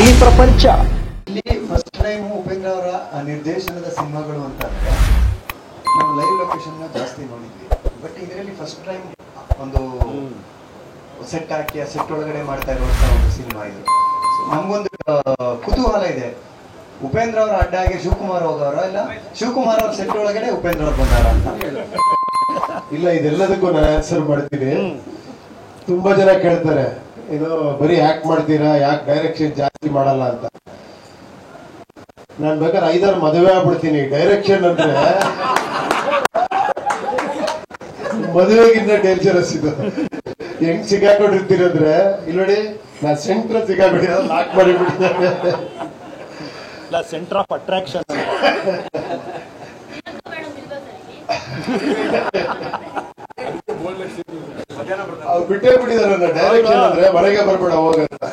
Cine ಪ್ರಪಂಚ. ಇಲ್ಲಿ first time Upendra ಅವರ ನಿರ್ದೇಶನದ ಸಿನಿಮಾಗಳು ಅಂತಂದ್ರೆ ನಾವು ಲೈವ್ ಲೊಕೇಶನ್ ಜಾಸ್ತಿ ನೋಡಿದ್ವಿ. ಬಟ್ ಇದರಲ್ಲಿ ಫಸ್ಟ್ ಟೈಮ್ ಒಂದು ಸೆಟ್ ಹಾಕಿ ಆ ಸೆಟ್ ಒಳಗಡೆ ಮಾಡ್ತಾ ಇರುವಂತ ಒಂದು ಸಿನಿಮಾ ಇದು. ನಮ್ಗೊಂದು ಕುತೂಹಲ ಇದೆ, ಉಪೇಂದ್ರ ಅವರ ಅಡ್ಡ ಆಗಿ ಶಿವಕುಮಾರ್ ಹೋಗವರ ಇಲ್ಲ ಶಿವಕುಮಾರ್ ಅವ್ರ ಸೆಟ್ ಒಳಗಡೆ ಉಪೇಂದ್ರ ಅವ್ರು ಬಂದಾರ ಅಂತ? ಇಲ್ಲ, ಇದೆಲ್ಲದಕ್ಕೂ ನಾನು ಆನ್ಸರ್ ಮಾಡ್ತೀನಿ. ತುಂಬಾ ಜನ ಕೇಳ್ತಾರೆ, ಏನು ಬರೀ ಆಕ್ಟ್ ಮಾಡ್ತೀರಾ, ಯಾಕೆ ಡೈರೆಕ್ಷನ್ ಜಾಸ್ತಿ ಮಾಡಲ್ಲ ಅಂತ. ನಾನ್ ಬೇಕಾದ್ರೆ 5-6 ಮದುವೆ ಆಗ್ಬಿಡ್ತೀನಿ. ಡೈರೆಕ್ಷನ್ ಅಂದ್ರೆ ಮದುವೆಗಿಂತ ಡೇಂಜರಸ್ ಇದು. ಹೆಂಗ್ ಸಿಗಾಕೊಂಡಿರ್ತೀರಂದ್ರೆ, ಇಲ್ಲಿ ನೋಡಿ ನಾನ್ ಸೆಂಟ್ರಲ್ ಸಿಗಾಕೊಂಡಿರೋದು ಲಾಕ್ ಮಾಡಿಬಿಟ್ಟಿದ್ದೇನೆ. ಸೆಂಟರ್ ಆಫ್ ಅಟ್ರಾಕ್ಷನ್ ಅವ್ರು ಬಿಟ್ಟೇ ಬಿಟ್ಟಿದಾರಲ್ಲ. ಡೈರೆಕ್ಷನ್ ಅಂದ್ರೆ ಮನೆಗೆ ಬರ್ಬೇಡ ಹೋಗಂತ.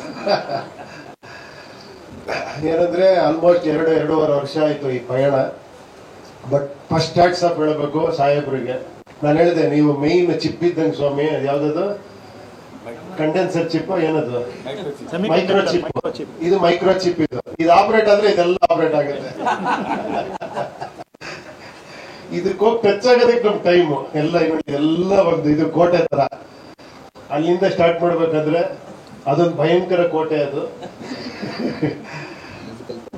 ಏನಂದ್ರೆ ಆಲ್ಮೋಸ್ಟ್ 2-2.5 ವರ್ಷ ಆಯ್ತು ಈ ಪಯಣ. ಬಟ್ ಫಸ್ಟ್ ಹ್ಯಾಟ್ಸ್ ಆಫ್ ಹೇಳಬೇಕು ಸಾಹೇಬ್ರಿಗೆ. ನಾನು ಹೇಳಿದೆ, ನೀವು ಮೇನ್ ಚಿಪ್ ಇದ್ದಂಗೆ ಸ್ವಾಮಿ. ಯಾವ್ದದು ಕಂಡೆನ್ಸರ್ ಚಿಪ್, ಏನದು ಮೈಕ್ರೋ ಚಿಪ್. ಇದು ಮೈಕ್ರೋ ಚಿಪ್. ಇದು ಆಪರೇಟ್ ಆದ್ರೆ ಇದೆಲ್ಲ ಆಪರೇಟ್ ಆಗುತ್ತೆ. ಇದಕ್ಕೆ ಹೋಗಿ ಟಚ್ ಆಗೋದಕ್ಕೆ ನಮ್ ಟೈಮು ಎಲ್ಲ ಒಂದು ಇದು ಕೋಟೆ ತರ. ಅಲ್ಲಿಂದ ಸ್ಟಾರ್ಟ್ ಮಾಡ್ಬೇಕಾದ್ರೆ ಅದೊಂದು ಭಯಂಕರ ಕೋಟೆ ಅದು.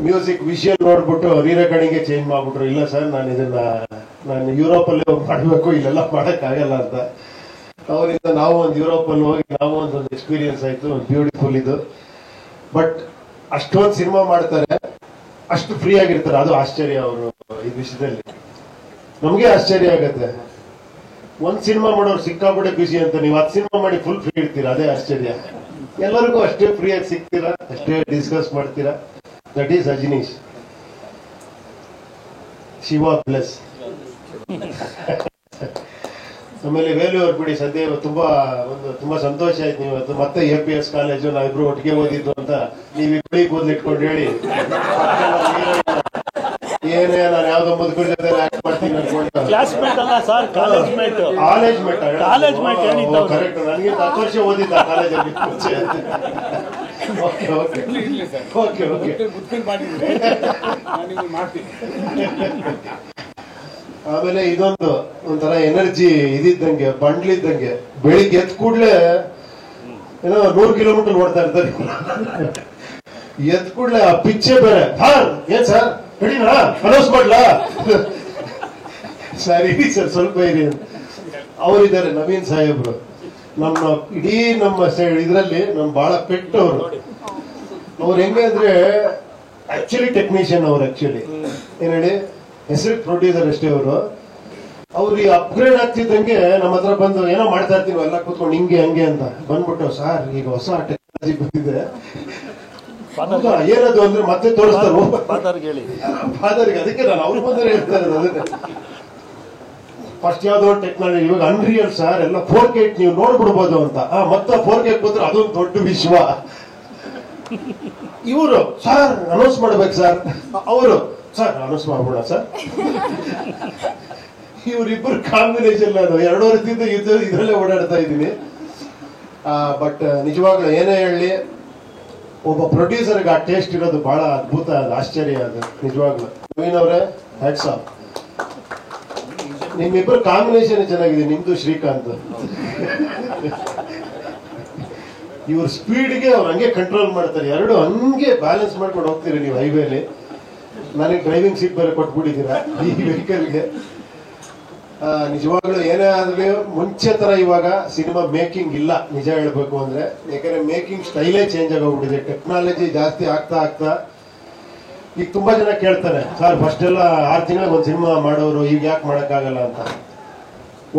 ಮ್ಯೂಸಿಕ್ ವಿಷುವಲ್ ನೋಡ್ಬಿಟ್ಟು ರೀರೆಕಾರ್ಡಿಂಗ್ ಚೇಂಜ್ ಮಾಡ್ಬಿಟ್ರು. ಇಲ್ಲ ಸರ್, ನಾನು ಯುರೋಪ್ ಅಲ್ಲಿ ಹೋಗಿ ಮಾಡ್ಬೇಕು, ಇಲ್ಲೆಲ್ಲ ಮಾಡಕ್ ಆಗಲ್ಲ ಅಂತ. ಅವರಿಂದ ನಾವು ಒಂದು ಯುರೋಪ್ ಅಲ್ಲಿ ಹೋಗಿ ನಾವು ಒಂದು ಎಕ್ಸ್ಪೀರಿಯನ್ಸ್ ಆಯ್ತು. ಒಂದು ಬ್ಯೂಟಿಫುಲ್ ಇದು. ಬಟ್ ಅಷ್ಟೊಂದು ಸಿನಿಮಾ ಮಾಡ್ತಾರೆ, ಅಷ್ಟು ಫ್ರೀ ಆಗಿರ್ತಾರೆ. ಅದು ಆಶ್ಚರ್ಯ ಅವರು ಈ ವಿಷಯದಲ್ಲಿ. ನಮ್ಗೆ ಆಶ್ಚರ್ಯ ಆಗತ್ತೆ. ಒಂದ್ ಸಿನಿಮಾ ಮಾಡೋರು ಸಿಕ್ಕಾಪಟ್ಟೆ ಖುಷಿ ಅಂತ, ನೀವು 10 ಸಿನಿಮಾ ಮಾಡಿ ಫುಲ್ ಫ್ರೀ ಇರ್ತೀರಾ, ಅದೇ ಆಶ್ಚರ್ಯ. ಎಲ್ಲರಿಗೂ ಅಷ್ಟೇ ಫ್ರೀಯಾಗಿ ಸಿಗ್ತೀರಾ, ಅಷ್ಟೇ ಡಿಸ್ಕಸ್ ಮಾಡ್ತೀರಾ. That is Ajaneesh. Shiva plus. ಆಮೇಲೆ ವೇಲು ಅವ್ರು ಬಿಡಿ, ಸದ್ಯ ತುಂಬಾ ಸಂತೋಷ ಆಯ್ತು. ನೀವು ಇವತ್ತು ಮತ್ತೆ APS ಕಾಲೇಜು ನಾವಿಬ್ರು ಒಟ್ಟಿಗೆ ಓದಿದ್ದು ಅಂತ ನೀವಿಬ್ಬರಿಗೆ ಕೂದಲಿಟ್ಕೊಂಡು ಹೇಳಿ, ಏನೇ ನಾನು ಯಾವ್ದೋ ಮುದುಕರ ಜೊತೆ ಆಕ್ಟ್ ಮಾಡ್ತೀನಿ ಅನ್ಕೊಂಡು. ಕ್ಲಾಸ್ಮೇಟ್ ಅಲ್ಲ ಸರ್, ಕಾಲೇಜ್ ಮೇಟ್. ಕರೆಕ್ಟ್. ನನಗೆ 10 ವರ್ಷ ಓದಿದ್ದ ಕಾಲೇಜಲ್ಲಿ. ಆಮೇಲೆ ಇದೊಂದು ಒಂಥರ ಎನರ್ಜಿ ಇದ್ದಂಗೆ, ಬಂಡ್ಲಿದ್ದಂಗೆ. ಬೆಳಿಗ್ಗೆ ಎದ್ ಕೂಡ್ಲೆ ಏನೋ 100 ಕಿಲೋಮೀಟರ್ ಓಡ್ತಾ ಇರ್ತಾರೆ. ಎದ್ ಕೂಡ್ಲೆ ಆ ಪಿಚ್ಚೆ ಬೇರೆ. ಏನ್ ಸರ್ ರೆಡಿನಾ, ಅನೌನ್ಸ್ ಮಾಡ್ಲಾ? ಸರ್ ಇರಿ ಸರ್, ಸ್ವಲ್ಪ ಇರಿ. ಅವರಿದ್ದಾರೆ ನವೀನ್ ಸಾಹೇಬ್ರು. ಇಡೀ ನಮ್ಮ ಇದರಲ್ಲಿ ಬಹಳ ಪೆಟ್ಟು ಅವರು. ಅವ್ರು ಹೆಂಗೆ ಅಂದ್ರೆ ಆಕ್ಚುಲಿ ಟೆಕ್ನಿಷಿಯನ್. ಅವ್ರು ಆಕ್ಚುಲಿ ಏನ್ ಹೇಳಿ, ಹೆಸರು ಪ್ರೊಡ್ಯೂಸರ್ ಅಷ್ಟೇ. ಅವ್ರು ಈ ಅಪ್ಗ್ರೇಡ್ ಆಗ್ತಿದ್ದಂಗೆ ನಮ್ಮ ಹತ್ರ ಬಂದು ಏನೋ ಮಾಡ್ತಾ ಇರ್ತೀವಿ, ಎಲ್ಲ ಕೂತ್ಕೊಂಡು ಹಿಂಗೆ ಹಂಗೆ ಅಂತ ಬಂದ್ಬಿಟ್ಟು, ಸರ್ ಈಗ ಹೊಸ ಟೆಕ್ನಾಲಜಿ ಬಂದಿದೆ, ಏನದು ಅಂದ್ರೆ ಮತ್ತೆ ತೋರಿಸ್ತಾರೆ ಫಾದರ್ಗೆ. ಅದಕ್ಕೆ ನಾನು ಅವ್ರ ಬಂದರೆ ಹೇಳ್ತಾ ಇರೋದು ಅದಕ್ಕೆ. ಫಸ್ಟ್ ಯಾವ್ದೋ ಟೆಕ್ನಾಲಜಿ, ಇವಾಗ ಅನ್ರಿಯಲ್ ಸರ್, ಎಲ್ಲ 4K ನೀವು ನೋಡ್ಬಿಡ್ಬೋದು ಅಂತ. ಮತ್ತೆ 4K ಬಂದ್ರೆ ಅದೊಂದು ದೊಡ್ಡ ವಿಶ್ವ. ಇವರು ಸರ್ ಅನೌನ್ಸ್ ಮಾಡ್ಬೇಕು ಸರ್, ಅವರು ಸರ್ ಅನೌನ್ಸ್ ಮಾಡ್ಬೋಣ ಸರ್. ಇವರಿಬ್ಬರು ಕಾಂಬಿನೇಷನ್ ನಾನು 2 ವರ್ಷದಿಂದ ಇದರಲ್ಲೇ ಓಡಾಡ್ತಾ ಇದ್ದೀನಿ. ಬಟ್ ನಿಜವಾಗ್ಲೂ ಏನೇ ಹೇಳಿ, ಒಬ್ಬ ಪ್ರೊಡ್ಯೂಸರ್ಗೆ ಆ ಟೇಸ್ಟ್ ಇರೋದು ಬಹಳ ಅದ್ಭುತ, ಅದು ಆಶ್ಚರ್ಯ. ಅದು ನಿಜವಾಗ್ಲು. ನವೀನ್ ಅವರೇ ಹ್ಯಾಟ್ಸ್ ಆಫ್. ನಿಮ್ಮಿಬ್ಬರು ಕಾಂಬಿನೇಷನ್ ಚೆನ್ನಾಗಿದೆ, ನಿಮ್ದು ಶ್ರೀಕಾಂತ್. ಇವ್ರ ಸ್ಪೀಡ್ಗೆ ಅವ್ರು ಹಂಗೆ ಕಂಟ್ರೋಲ್ ಮಾಡ್ತಾರೆ. 2 ಹಂಗೆ ಬ್ಯಾಲೆನ್ಸ್ ಮಾಡ್ಕೊಂಡು ಹೋಗ್ತೀರಿ ನೀವು ಹೈವೇಲಿ. ನನಗೆ ಡ್ರೈವಿಂಗ್ ಸೀಟ್ ಬೇರೆ ಕೊಟ್ಬಿಟ್ಟಿದ್ದೀರಾ ಈ ವೆಹಿಕಲ್ಗೆ. ನಿಜವಾಗ್ಲೂ ಏನೇ ಆದ್ರೆ ಮುಂಚೆ ತರ ಇವಾಗ ಸಿನಿಮಾ ಮೇಕಿಂಗ್ ಇಲ್ಲ, ನಿಜ ಹೇಳ್ಬೇಕು ಅಂದ್ರೆ. ಯಾಕಂದ್ರೆ ಮೇಕಿಂಗ್ ಸ್ಟೈಲೇ ಚೇಂಜ್ ಆಗೋಗ್ಬಿಟ್ಟಿದೆ. ಟೆಕ್ನಾಲಜಿ ಜಾಸ್ತಿ ಆಗ್ತಾ ಈಗ ತುಂಬಾ ಜನ ಕೇಳ್ತಾರೆ, ಸರ್ ಫಸ್ಟ್ ಎಲ್ಲ 6 ತಿಂಗಳಿಗೆ ಒಂದು ಸಿನಿಮಾ ಮಾಡೋರು, ಈಗ ಯಾಕೆ ಮಾಡಕ್ಕಾಗಲ್ಲ ಅಂತ.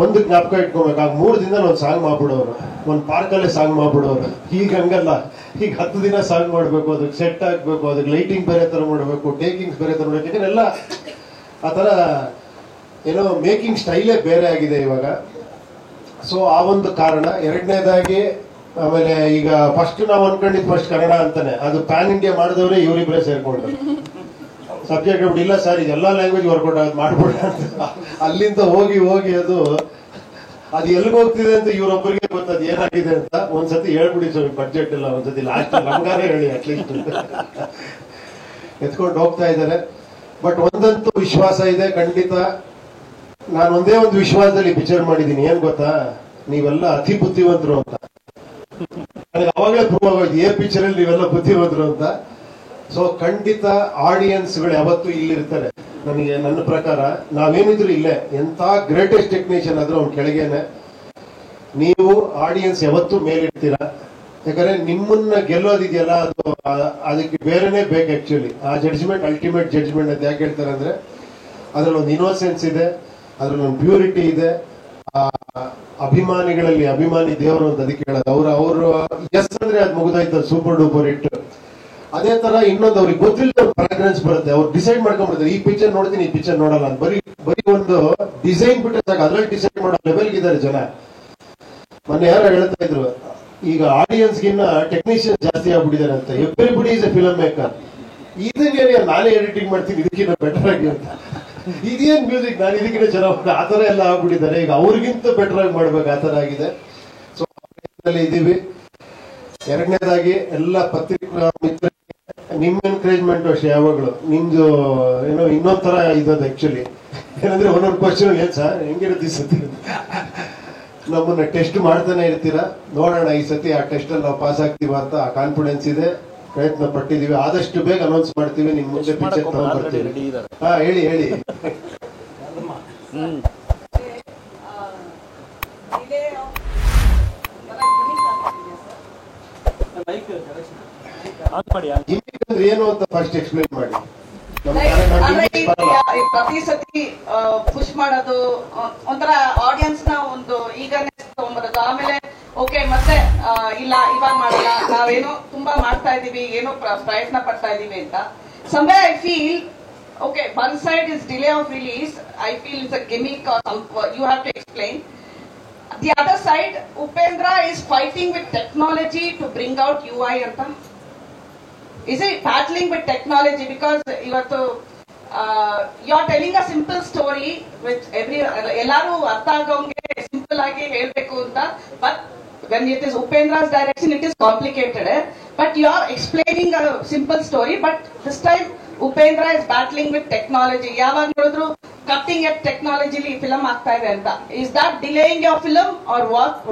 ಒಂದು ಜ್ಞಾಪಕ ಇಟ್ಕೋಬೇಕು, ಆಗ 3 ದಿನದಲ್ಲಿ ಒಂದು ಸಾಂಗ್ ಮಾಡ್ಬಿಡೋರು, ಒಂದು ಪಾರ್ಕಲ್ಲೇ ಸಾಂಗ್ ಮಾಡ್ಬಿಡೋರು. ಈಗ ಹಂಗಲ್ಲ, ಈಗ 10 ದಿನ ಸಾಂಗ್ ಮಾಡ್ಬೇಕು, ಅದಕ್ಕೆ ಸೆಟ್ ಆಗ್ಬೇಕು, ಅದಕ್ಕೆ ಲೈಟಿಂಗ್ ಬೇರೆ ತರ ಮಾಡಬೇಕು, ಟೇಕಿಂಗ್ಸ್ ಬೇರೆ ತರ ಮಾಡಬೇಕು. ಯಾಕಂದ್ರೆ ಆ ತರ ಏನೋ ಮೇಕಿಂಗ್ ಸ್ಟೈಲೇ ಬೇರೆ ಆಗಿದೆ ಇವಾಗ. ಸೊ ಆ ಒಂದು ಕಾರಣ. ಎರಡನೇದಾಗಿ ಆಮೇಲೆ ಈಗ ಫಸ್ಟ್ ನಾವು ಅನ್ಕೊಂಡಿದ್ ಫಸ್ಟ್ ಕನ್ನಡ ಅಂತಾನೆ, ಅದು ಪ್ಯಾನ್ ಇಂಡಿಯಾ ಮಾಡಿದವ್ರೆ ಇವರಿಬ್ಬರೇ ಸೇರ್ಕೊಂಡು ಸಬ್ಜೆಕ್ಟ್ ಇಲ್ಲ ಸರ್ ಇದೆಲ್ಲ ಲ್ಯಾಂಗ್ವೇಜ್ ವರ್ಕೌಟ್ ಆಗೋದು ಮಾಡ್ಬಿಡ ಅಂತ. ಅಲ್ಲಿಂದ ಹೋಗಿ ಅದು ಅದು ಎಲ್ಲಿಗೆ ಹೋಗ್ತಿದೆ ಅಂತ ಇವ್ರೊಬ್ಬರಿಗೆ ಗೊತ್ತದ ಏನಾಗಿದೆ ಅಂತ. ಒಂದ್ಸತಿ ಹೇಳ್ಬಿಡಿ ಸ್ವಾಮಿ, ಬಡ್ಜೆಟ್ ಎಲ್ಲ ಒಂದ್ಸತಿ ಲಾಸ್ಟ್ ನಮ್ಗಾರೇ ಹೇಳಿ ಅಟ್ಲೀಸ್ಟ್. ಎತ್ಕೊಂಡು ಹೋಗ್ತಾ ಇದ್ದಾರೆ. ಬಟ್ ಒಂದಂತೂ ವಿಶ್ವಾಸ ಇದೆ ಖಂಡಿತ. ನಾನು ಒಂದೇ ಒಂದು ವಿಶ್ವಾಸದಲ್ಲಿ ಪಿಕ್ಚರ್ ಮಾಡಿದ್ದೀನಿ, ಏನ್ ಗೊತ್ತಾ, ನೀವೆಲ್ಲ ಅತಿ ಬುದ್ಧಿವಂತರು ಅಂತ. ನನಗೆ ಅವಾಗಲೇ ಪ್ರೂವ್ ಆಗೋಯ್ತು ಏ ಪಿಕ್ಚರ್ ಅಲ್ಲಿ ನೀವೆಲ್ಲ ಬುದ್ಧಿವಂತರು ಅಂತ. ಸೊ ಖಂಡಿತ ಆಡಿಯನ್ಸ್ಗಳು ಯಾವತ್ತೂ ಇಲ್ಲಿರ್ತಾರೆ. ನನಗೆ ನನ್ನ ಪ್ರಕಾರ ನಾವೇನಿದ್ರು ಇಲ್ಲೇ, ಎಂತ ಗ್ರೇಟೆಸ್ಟ್ ಟೆಕ್ನಿಷಿಯನ್ ಆದ್ರೂ ಅವ್ನ ಕೆಳಗೇನೆ. ನೀವು ಆಡಿಯನ್ಸ್ ಯಾವತ್ತೂ ಮೇಲಿಡ್ತೀರಾ. ಯಾಕಂದ್ರೆ ನಿಮ್ಮನ್ನ ಗೆಲ್ಲೋದಿದೆಯಲ್ಲ, ಅದು ಅದಕ್ಕೆ ಬೇರೆನೆ ಬೇಕು ಆಕ್ಚುಲಿ. ಆ ಜಡ್ಜ್ಮೆಂಟ್ ಅಲ್ಟಿಮೇಟ್ ಜಡ್ಜ್ಮೆಂಟ್ ಅಂತ ಯಾಕೆ ಹೇಳ್ತಾರೆ ಅಂದ್ರೆ, ಅದ್ರಲ್ಲಿ ಒಂದು ಇನ್ನೋಸೆನ್ಸ್ ಇದೆ, ಅದ್ರಲ್ಲಿ ಒಂದು ಪ್ಯೂರಿಟಿ ಇದೆ. ಅಭಿಮಾನಿಗಳಲ್ಲಿ ಅಭಿಮಾನಿ ದೇವರು ಅಂತ ಅದಕ್ಕೆ ಹೇಳೋದು. ಅವರು ಎಸ್ ಅಂದ್ರೆ ಅದು ಮುಗಿದಾಯ್ತು, ಸೂಪರ್ ಡೂಪರ್ ಹಿಟ್. ಅದೇ ತರ ಇನ್ನೊಂದು ಅವ್ರಿಗೆ ಗೊತ್ತಿಲ್ಲ ಫ್ರಾಗ್ರೆನ್ಸ್ ಬರುತ್ತೆ. ಅವ್ರು ಡಿಸೈಡ್ ಮಾಡ್ಕೊಂಡ್ಬಿಡ್ತಾರೆ, ಈ ಪಿಕ್ಚರ್ ನೋಡ್ತೀನಿ, ಈ ಪಿಕ್ಚರ್ ನೋಡಲ್ಲ ಅಂತ. ಬರೀ ಒಂದು ಡಿಸೈನ್ ಬಿಟ್ಟರೆ ಸಾಕು, ಅದ್ರಲ್ಲಿ ಡಿಸೈಡ್ ಮಾಡೋ ಲೆವೆಲ್ಗೆ ಇದ್ದಾರೆ ಜನ. ಮೊನ್ನೆ ಯಾರು ಹೇಳ್ತಾ ಇದ್ರು, ಈಗ ಆಡಿಯನ್ಸ್ ಗಿನ್ನ ಟೆಕ್ನಿಷಿಯನ್ ಜಾಸ್ತಿ ಆಗ್ಬಿಟ್ಟಿದ್ದಾರೆ ಅಂತ. Everybody is A film maker. ಇದನ್ನೇ ನಾನೇ ಎಡಿಟಿಂಗ್ ಮಾಡ್ತೀನಿ ಇದಕ್ಕಿಂತ ಬೆಟರ್ ಆಗಿ ಅಂತ. ಇದೇನ್ ಮ್ಯೂಸಿಕ್, ನಾನು ಇದಕ್ಕಿಂತ ಚೆನ್ನಾಗಿ, ಆತರ ಎಲ್ಲ ಆಗ್ಬಿಟ್ಟಿದ್ದಾರೆ. ಈಗ ಅವ್ರಿಗಿಂತ ಬೆಟರ್ ಆಗಿ ಮಾಡ್ಬೇಕು, ಆತರ ಆಗಿದೆ. ಸೊ ಇದೀವಿ. ಎರಡನೇದಾಗಿ ಎಲ್ಲ ಪತ್ರಿಕಾ ಮಿತ್ರರಿಗೆ ನಿಮ್ಮ ಎನ್ಕರೇಜ್ಮೆಂಟ್ ಅಷ್ಟೇ ಯಾವಾಗಲೂ. ನಿಮ್ದು ಏನೋ ಇನ್ನೊಂದ್ ತರ ಇದ್ದದ್ದು ಆಕ್ಚುಲಿ. ಏನಂದ್ರೆ ಒಂದೊಂದು ಕ್ವಶನ್ ಏನ್ ಸರ್ ಹೆಂಗಿರುತ್ತೆ ಈ ಸತಿ, ನಮ್ಮನ್ನ ಟೆಸ್ಟ್ ಮಾಡ್ತಾನೆ ಇರ್ತೀರಾ. ನೋಡೋಣ ಈ ಸತಿ ಆ ಟೆಸ್ಟ್ ಅಲ್ಲಿ ನಾವು ಪಾಸ್ ಆಗ್ತೀವ ಅಂತ ಕಾನ್ಫಿಡೆನ್ಸ್ ಇದೆ. ಪ್ರಯತ್ನ ಪಟ್ಟಿದೀವಿ. ಆದಷ್ಟು ಬೇಗ ಅನೌನ್ಸ್ ಮಾಡ್ತೀವಿ. ನಿಮ್ ಮುಂದೆ ಪಿಕ್ಚರ್ ತಗೊಂಡ್ಬರ್ತೀವಿ. ಹಾ ಹೇಳಿ ಹೇಳಿ. ಏನು ಅಂತ ಫಸ್ಟ್ ಎಕ್ಸ್ಪ್ಲೈನ್ ಮಾಡಿ. ಪ್ರತಿ ಸತಿ ಪುಷ್ ಮಾಡೋದು ಒಂಥರ ಆಡಿಯನ್ಸ್ ನ ಒಂದು ಈಗರ್ನೆಸ್ ತಗೊಂಡ್ಬರೋದು. ಆಮೇಲೆ ಓಕೆ ಮತ್ತೆ ಇಲ್ಲ ಇವಾಗ ಮಾಡಲ್ಲ, ನಾವೇನೋ ತುಂಬಾ ಮಾಡ್ತಾ ಇದೀವಿ, ಏನೋ ಪ್ರಯತ್ನ ಪಡ್ತಾ ಇದೀವಿ ಅಂತ. somewhere I feel okay, one side is delay of release. I feel it's a gimmick or you have to explain. The other side, Upendra is fighting with technology to bring out UI anta. Is it battling with technology? Because you are telling a simple story which ellaru artha agonge simple agi helbeku anta, but when it is Upendra's direction it is complicated. But you are explaining a simple story, but this time Upendra is battling with technology. Yavag nodidru cutting edge technology li film ಆಗ್ತಾ ಇದೆ ಅಂತ. Is that delaying your film or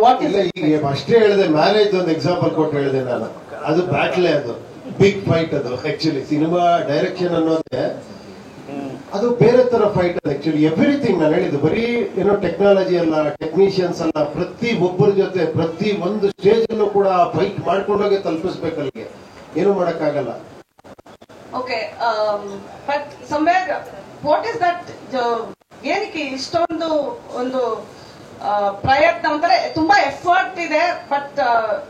what is it? ಈಗ ಅಷ್ಟೇ ಹೇಳಿದೆ, marriage ಒಂದು example ಕೊಟ್ಟು ಹೇಳಿದೆ ನಾನು. ಅದು ಬ್ಯಾಟ್ಲೆ, ಅದು ಬಿಗ್ ಫೈಟ್. ಅದು ಆಕ್ಚುಲಿ ಸಿನಿಮಾ ಡೈರೆಕ್ಷನ್ ಅನ್ನೋದೇ ಅದು ಬೇರೆ ತರ ಫೈಟ್. ಅದು ಆಕ್ಚುಲಿ ಎವ್ರಿಥಿಂಗ್ ನಾನು ಹೇಳಿದ್ದು ಬರೀ ಏನೋ ಟೆಕ್ನಾಲಜಿ ಅಲ್ಲ, ಟೆಕ್ನಿಷಿಯನ್ಸ್ ಅಲ್ಲ, ಪ್ರತಿ ಒಬ್ಬರ ಜೊತೆ ಪ್ರತಿ ಒಂದು ಸ್ಟೇಜ್ ಅಲ್ಲೂ ಕೂಡ ಫೈಟ್ ಮಾಡ್ಕೊಂಡೋಗಿ ತಲುಪಿಸ್ಬೇಕು. ಅಲ್ಲಿಗೆ ಏನು ಮಾಡಕ್ಕಾಗಲ್ಲ. Okay, but somewhere what is that, ಏನಕ್ಕೆ ಇಷ್ಟೊಂದು ಒಂದು ಪ್ರಯತ್ನ ಅಂದ್ರೆ ತುಂಬಾ ಎಫರ್ಟ್ ಇದೆ, but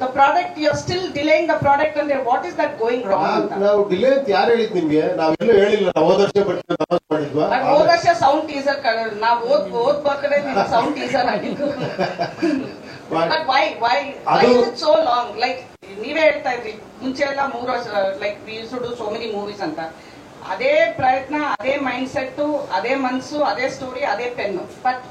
the product you are still delaying the product ಅಂದ್ರೆ what is that going wrong? ನಾವು ಡಿಲೇ ಅಂತ ಯಾರು ಹೇಳಿದ್ ನಿಮ್ಗೆ? ನಾವೆಲ್ಲೂ ಹೇಳಿಲ್ಲ. ನಾವು ಹೋದ ವರ್ಷ ಬರ್ತೀವಿ ಅನೌನ್ಸ್ ಮಾಡಿದ್ವಾ? ಹೋದ ವರ್ಷ ಸೌಂಡ್ ಟೀಸರ್ ನಾವು ಓದ್ ಬರ್ಕಡೆ ಸೌಂಡ್ ಟೀಸರ್ ಆಗಿದ್ದು. But why is it so long? Like ನೀವೇ ಹೇಳ್ತಾ ಇದ್ರಿ ಮುಂಚೆ ಎಲ್ಲ 3 ವರ್ಷ, like we use to do so many movies ಅಂತ. ಅದೇ ಪ್ರಯತ್ನ, ಅದೇ ಮೈಂಡ್ ಸೆಟ್, ಅದೇ ಮನ್ಸು, ಅದೇ ಸ್ಟೋರಿ, ಅದೇ pen. But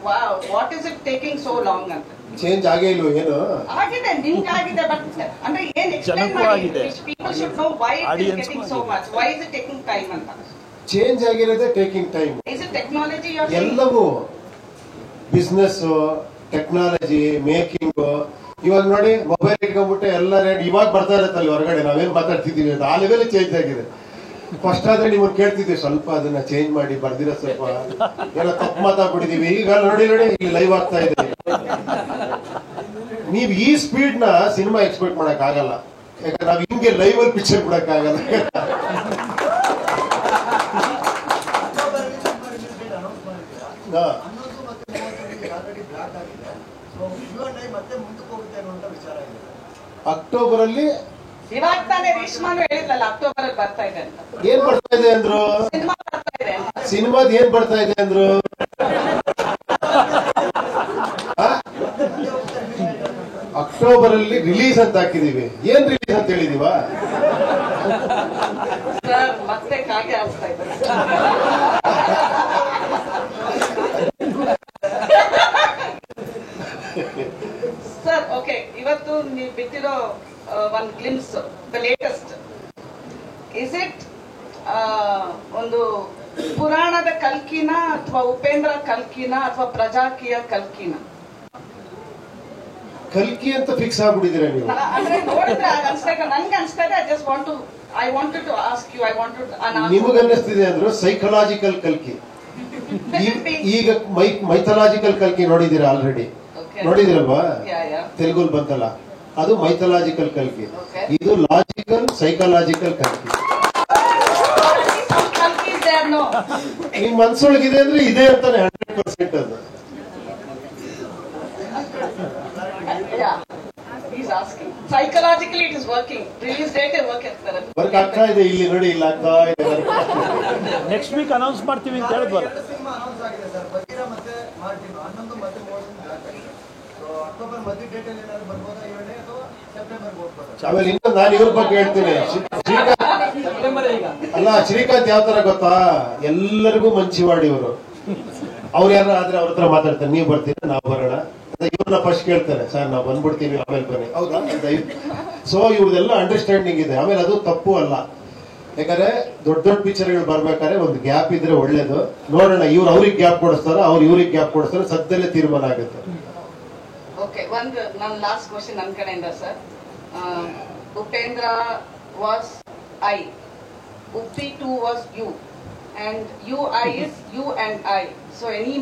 what is it taking so long ಅಂತ? ಚೇಂಜ್ ಆಗೇ ಇಲ್ವ? ಏನು ಆಗಿದೆ, ನಿಮ್ಗೆ ಆಗಿದೆ, ಬಟ್ ಅಂದ್ರೆ ಏನ್ ಎಕ್ಸ್ಪ್ಲೈನ್ ಮಾಡಿ people should know why it is getting so much, why is it taking time ಅಂತ. ಚೇಂಜ್ ಆಗಿರೋದೇ taking time. Is it technology? ಎಲ್ಲವೂ ಬಿಸ್ನೆಸ್, ಟೆಕ್ನಾಲಜಿ, ಮೇಕಿಂಗ್. ಇವಾಗ ನೋಡಿ ಮೊಬೈಲ್ ಇಟ್ಕೊಂಡ್ಬಿಟ್ಟು ಎಲ್ಲ ರೇಟ್ ಇವಾಗ ಬರ್ತಾ ಇರತ್ತಲ್ಲಿ ಹೊರಗಡೆ ನಾವೇನ್ ಮಾತಾಡ್ತಿದೀವಿ ಅಂತ. ಆ ಲೆವೆಲ್ ಚೇಂಜ್ ಆಗಿದೆ. ಫಸ್ಟ್ ಆದ್ರೆ ನಿಮ್ಮನ್ನು ಕೇಳ್ತಿದ್ವಿ ಸ್ವಲ್ಪ ಅದನ್ನ ಚೇಂಜ್ ಮಾಡಿ ಬರ್ದಿರೋ, ಸ್ವಲ್ಪ ಎಲ್ಲ ತಪ್ಪು ಮಾತಾಡ್ಬಿಟ್ಟಿದೀವಿ. ಈಗ ನೋಡಿ ಇಲ್ಲಿ ಲೈವ್ ಆಗ್ತಾ ಇದೆ. ನೀವ್ ಈ ಸ್ಪೀಡ್ ನ ಸಿನಿಮಾ ಎಕ್ಸ್ಪೆಕ್ಟ್ ಮಾಡಕ್ ಆಗಲ್ಲ. ಯಾಕಂದ್ರೆ ನಾವ್ ಹಿಂಗೆ ಲೈವ್ ಅಲ್ಲಿ ಪಿಕ್ಚರ್ ಬಿಡಕ್ ಆಗಲ್ಲ. ಅಕ್ಟೋಬರ್ ಅಲ್ಲಿ ಇವಾಗ ತಾನೇ ರೇಷ್ಮಾನು ಹೇಳಿದ್ಲಲ್ಲ ಅಕ್ಟೋಬರ್ ಅಲ್ಲಿ ಬರ್ತಾ ಇದೆ ಅಂತ. ಏನ್ ಬರ್ತಾ ಇದೆ ಅಂದ್ರು? ಸಿನಿಮಾ ಬರ್ತಾ ಇದೆ. ಸಿನಿಮಾದ ಏನ್ ಬರ್ತಾ ಇದೆ ಅಂದ್ರು? ಅಕ್ಟೋಬರ್ ಅಲ್ಲಿ ರಿಲೀಸ್ ಅಂತ ಹಾಕಿದೀವಿ. ಏನ್ ರಿಲೀಸ್ ಅಂತ ಹೇಳಿದೀವ? ಸರ್ ಮತ್ತೆ ಕಾಗೆ ಆಡ್ತಾ ಇದ್ದಾರೆ. ನೀವು ಬಿಟ್ಟಿರೋ ಒಂದು glimpse the latest, is it ಒಂದು ಪುರಾಣದ ಕಲ್ಕಿನ ಅಥವಾ ಉಪೇಂದ್ರ ಕಲ್ಕಿನ ಅಥವಾ ಪ್ರಜಾಕೀಯ ಕಲ್ಕಿನ? ಕಲ್ಕಿ ಅಂತ ಫಿಕ್ಸ್ ಆಗ್ಬಿಟ್ಟಿದ್ದೀರಾ ನೀವು? ಅಂದ್ರೆ ನೋಡಿದ್ರೆ ನನ್ಗೆ ಅನ್ಸ್ತಾ ಇದೆ. I wanted to ask you, ನಿಮಗನ್ನಿಸ್ತಿದೆ ಅಂದ್ರು ಸೈಕಲಾಜಿಕಲ್ ಕಲ್ಕಿ. ಈಗ ಮೈಥಲಾಜಿಕಲ್ ಕಲ್ಕಿ ನೋಡಿದೀರಾ ಆಲ್ರೆಡಿ? ನೋಡಿದಿರಲ್ವಾ? ತೆಲುಗುಲ್ ಬಂತಲ್ಲ, ಅದು ಮೈಥಲಾಜಿಕಲ್ ಕಲ್ಕಿ. ಇದು ಲಾಜಿಕಲ್ ಸೈಕಲಾಜಿಕಲ್ ಕಲ್ಕಿ. ನಿಮ್ ಮನ್ಸೊಳಗಿದೆ ಅಂದ್ರೆ ಇದೆ ಅಂತಾನೆ 100% ಅದು. Psychologically it is working. Release date work ಆಗ್ತಾ ಇದೆ. ಇಲ್ಲಿ ನೋಡಿ, ಇಲ್ಲಿ ಆಗ್ತಾ ಇದೆ. ನೆಕ್ಸ್ಟ್ ವೀಕ್ ಅನೌನ್ಸ್ ಮಾಡ್ತೀವಿ ಅಂತ ಹೇಳಿದ್ವಲ್ಲ. ಆಮೇಲೆ ಇನ್ನೊಂದು ನಾನು ಇವ್ರ ಬಗ್ಗೆ ಹೇಳ್ತೀನಿ. ಶ್ರೀಕಾಂತ್ ಯಾವ ತರ ಗೊತ್ತಾ, ಎಲ್ಲರಿಗೂ ಮಂಚಿವಾಡಿ ಇವರು. ಅವ್ರು ಯಾರು ಆದ್ರೆ ಅವ್ರ ಹತ್ರ ಮಾತಾಡ್ತಾರೆ, ನೀವು ಬರ್ತೀರಾ ನಾವು ಬರೋಣ. ಇವ್ರನ್ನ ಫಸ್ಟ್ ಕೇಳ್ತಾರೆ, ಸರ್ ನಾವು ಬಂದ್ಬಿಡ್ತೀವಿ ಆಮೇಲೆ ಬನ್ನಿ. ಹೌದಾ? ಸೊ ಇವ್ರದೆಲ್ಲ ಅಂಡರ್ಸ್ಟ್ಯಾಂಡಿಂಗ್ ಇದೆ. ಆಮೇಲೆ ಅದು ತಪ್ಪು ಅಲ್ಲ, ಯಾಕಂದ್ರೆ ದೊಡ್ಡ ದೊಡ್ಡ ಪಿಕ್ಚರ್ಗಳು ಬರ್ಬೇಕಾದ್ರೆ ಒಂದು ಗ್ಯಾಪ್ ಇದ್ರೆ ಒಳ್ಳೇದು. ನೋಡೋಣ, ಇವ್ರು ಅವ್ರಿಗೆ ಗ್ಯಾಪ್ ಕೊಡಿಸ್ತಾರ, ಅವ್ರು ಇವ್ರಿಗೆ ಗ್ಯಾಪ್ ಕೊಡಿಸ್ತಾರೆ, ಸದ್ಯದಲ್ಲೇ ತೀರ್ಮಾನ ಆಗುತ್ತೆ. ಓಕೆ, ಒಂದು ನನ್ನ ಲಾಸ್ಟ್ ಕ್ವಶನ್ ನನ್ನ ಕಡೆಯಿಂದ sir. Upendra was I, Uppi 2 was you, and UI is you and I. So any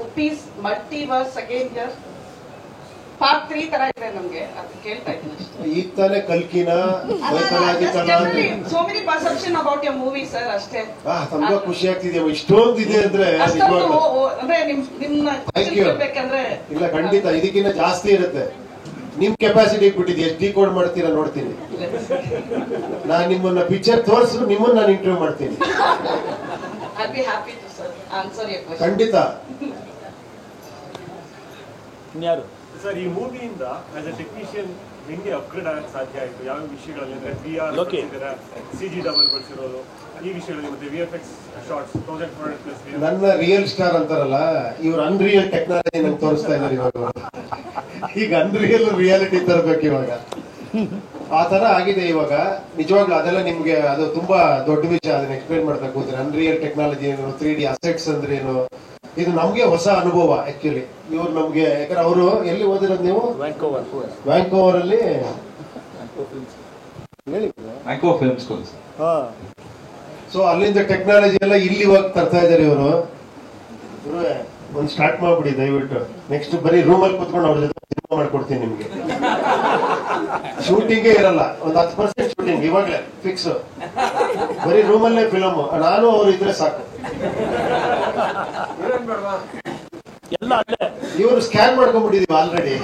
Uppi's multiverse again here. Part 3 ತರ ಇದೆ ನಮ್ಗೆ, ಅದು ಕೇಳ್ತಾ ಇದ್ದೀನಿ ಅಷ್ಟೇ. ಈಗ ತಾನೇ ಕಲ್ಕಿನ so many perception about your movie sir ಅಷ್ಟೇ. ತುಂಬಾ ಖುಷಿ ಆಗ್ತಿದೆ. ಇಷ್ಟೊಂದು ಇದೆ ಅಂದ್ರೆ ಅಂದ್ರೆ ನಿಮ್ಮ ಕೇಳ್ಬೇಕಂದ್ರೆ ಇಲ್ಲ, ಖಂಡಿತ ಇದಕ್ಕಿಂತ ಜಾಸ್ತಿ ಇರುತ್ತೆ. ನಿಮ್ ಕೆಪಾಸಿಟಿ ಬಿಟ್ಟಿದ್ದು ಎಷ್ಟು ಡಿಕೋಡ್ ಮಾಡ್ತೀರಾ ನೋಡ್ತೀನಿ. ನಾನು ನಿಮ್ಮನ್ನ ಪಿಕ್ಚರ್ ತೋರಿಸಿದ್ರು ನಿಮ್ಮನ್ನ ನಾನು ಇಂಟರ್ವ್ಯೂ ಮಾಡ್ತೀನಿ. I'll be happy to sir answer your question. ಖಂಡಿತ. ಯಾರು ಸರ್ ಈ ಮೂವಿಯಿಂದ ಆಸ್ ಎ ಟೆಕ್ನಿಷಿಯನ್ ಹೆಂಗೆ ಅಪ್ಗ್ರೇಡ್ ಆಗಕ್ಕೆ ಸಾಧ್ಯ ಆಯಿತು? ಯಾವ ವಿಷಯಗಳಲ್ಲಿ ಅಂದ್ರೆ VR CG ಡಬಲ್ ಬಳಸಿರೋದು, ಈ ವಿಷಯಗಳಲ್ಲಿ, ಮತ್ತೆ VFX ಶಾರ್ಟ್ಸ್ 1400+ ನನ್ನ ರಿಯಲ್ ಸ್ಟಾರ್ ಅಂತಾರಲ್ಲ, ಇವ್ರು ಅನ್ರಿಯಲ್ ಟೆಕ್ನಾಲಜಿ ನಂಗೆ ತೋರಿಸ್ತಾ ಇದ್ದಾರೆ ಇವಾಗ. ಈಗ ಅನ್ರಿಯಲ್ ರಿಯಾಲಿಟಿ ತರಬೇಕು ಇವಾಗ. ಆ ತರ ಆಗಿದೆ ಇವಾಗ. ನಿಜವಾಗ್ಲೂ ಅದೆಲ್ಲ ನಿಮ್ಗೆ ಅದು ತುಂಬಾ ದೊಡ್ಡ ವಿಷಯ. ಅದನ್ನ ಎಕ್ಸ್ಪ್ಲೇನ್ ಮಾಡ್ತಾ ಕೂತ್ರೆ ಅನ್ರಿಯಲ್ ಟೆಕ್ನಾಲಜಿ ಏನು, 3D ಅಸೆಟ್ಸ್ ಅಂದ್ರೆ ಏನು, ಇದು ನಮ್ಗೆ ಹೊಸ ಅನುಭವ ಆಕ್ಚುಲಿ. ಇವ್ರು ನಮ್ಗೆ, ಯಾಕಂದ್ರೆ ಅವರು ಎಲ್ಲಿ ಓದಿರೋದು ನೀವು? ವ್ಯಾಂಕೋವರ್ ಅಲ್ಲಿ ವ್ಯಾಂಕೋವರ್ ಫಿಲ್ಮ್ ಸ್ಕೂಲ್. ಸೊ ಅಲ್ಲಿಂದ ಟೆಕ್ನಾಲಜಿ ಎಲ್ಲ ಇಲ್ಲಿ ಇವಾಗ ತರ್ತಾ ಇದಾರೆ ಇವರು. ಒಂದು ಸ್ಟಾರ್ಟ್ ಮಾಡ್ಬಿಡಿ ದಯವಿಟ್ಟು. ನೆಕ್ಸ್ಟ್ ಬರೀ ರೂಮಲ್ಲಿ ಕುತ್ಕೊಂಡು ಅವ್ರ ಜೊತೆ ಸಿನಿಮಾ ಮಾಡ್ಕೊಡ್ತೀನಿ ನಿಮ್ಗೆ. ಶೂಟಿಂಗೇ ಇರಲ್ಲ, ಒಂದು 10% ಶೂಟಿಂಗ್ ಇವಾಗ್ಲೇ ಫಿಕ್ಸ್. ಬರೀ ರೂಮಲ್ಲೇ ಫಿಲಮ್, ನಾನು ಅವ್ರು ಇದ್ರೆ ಸಾಕು. ಎಲ್ಲ ಅಲ್ಲೇ ಇವರು ಸ್ಕ್ಯಾನ್ ಮಾಡ್ಕೊಂಡ್ಬಿಟ್ಟಿದೀವಿ ಆಲ್ರೆಡಿ.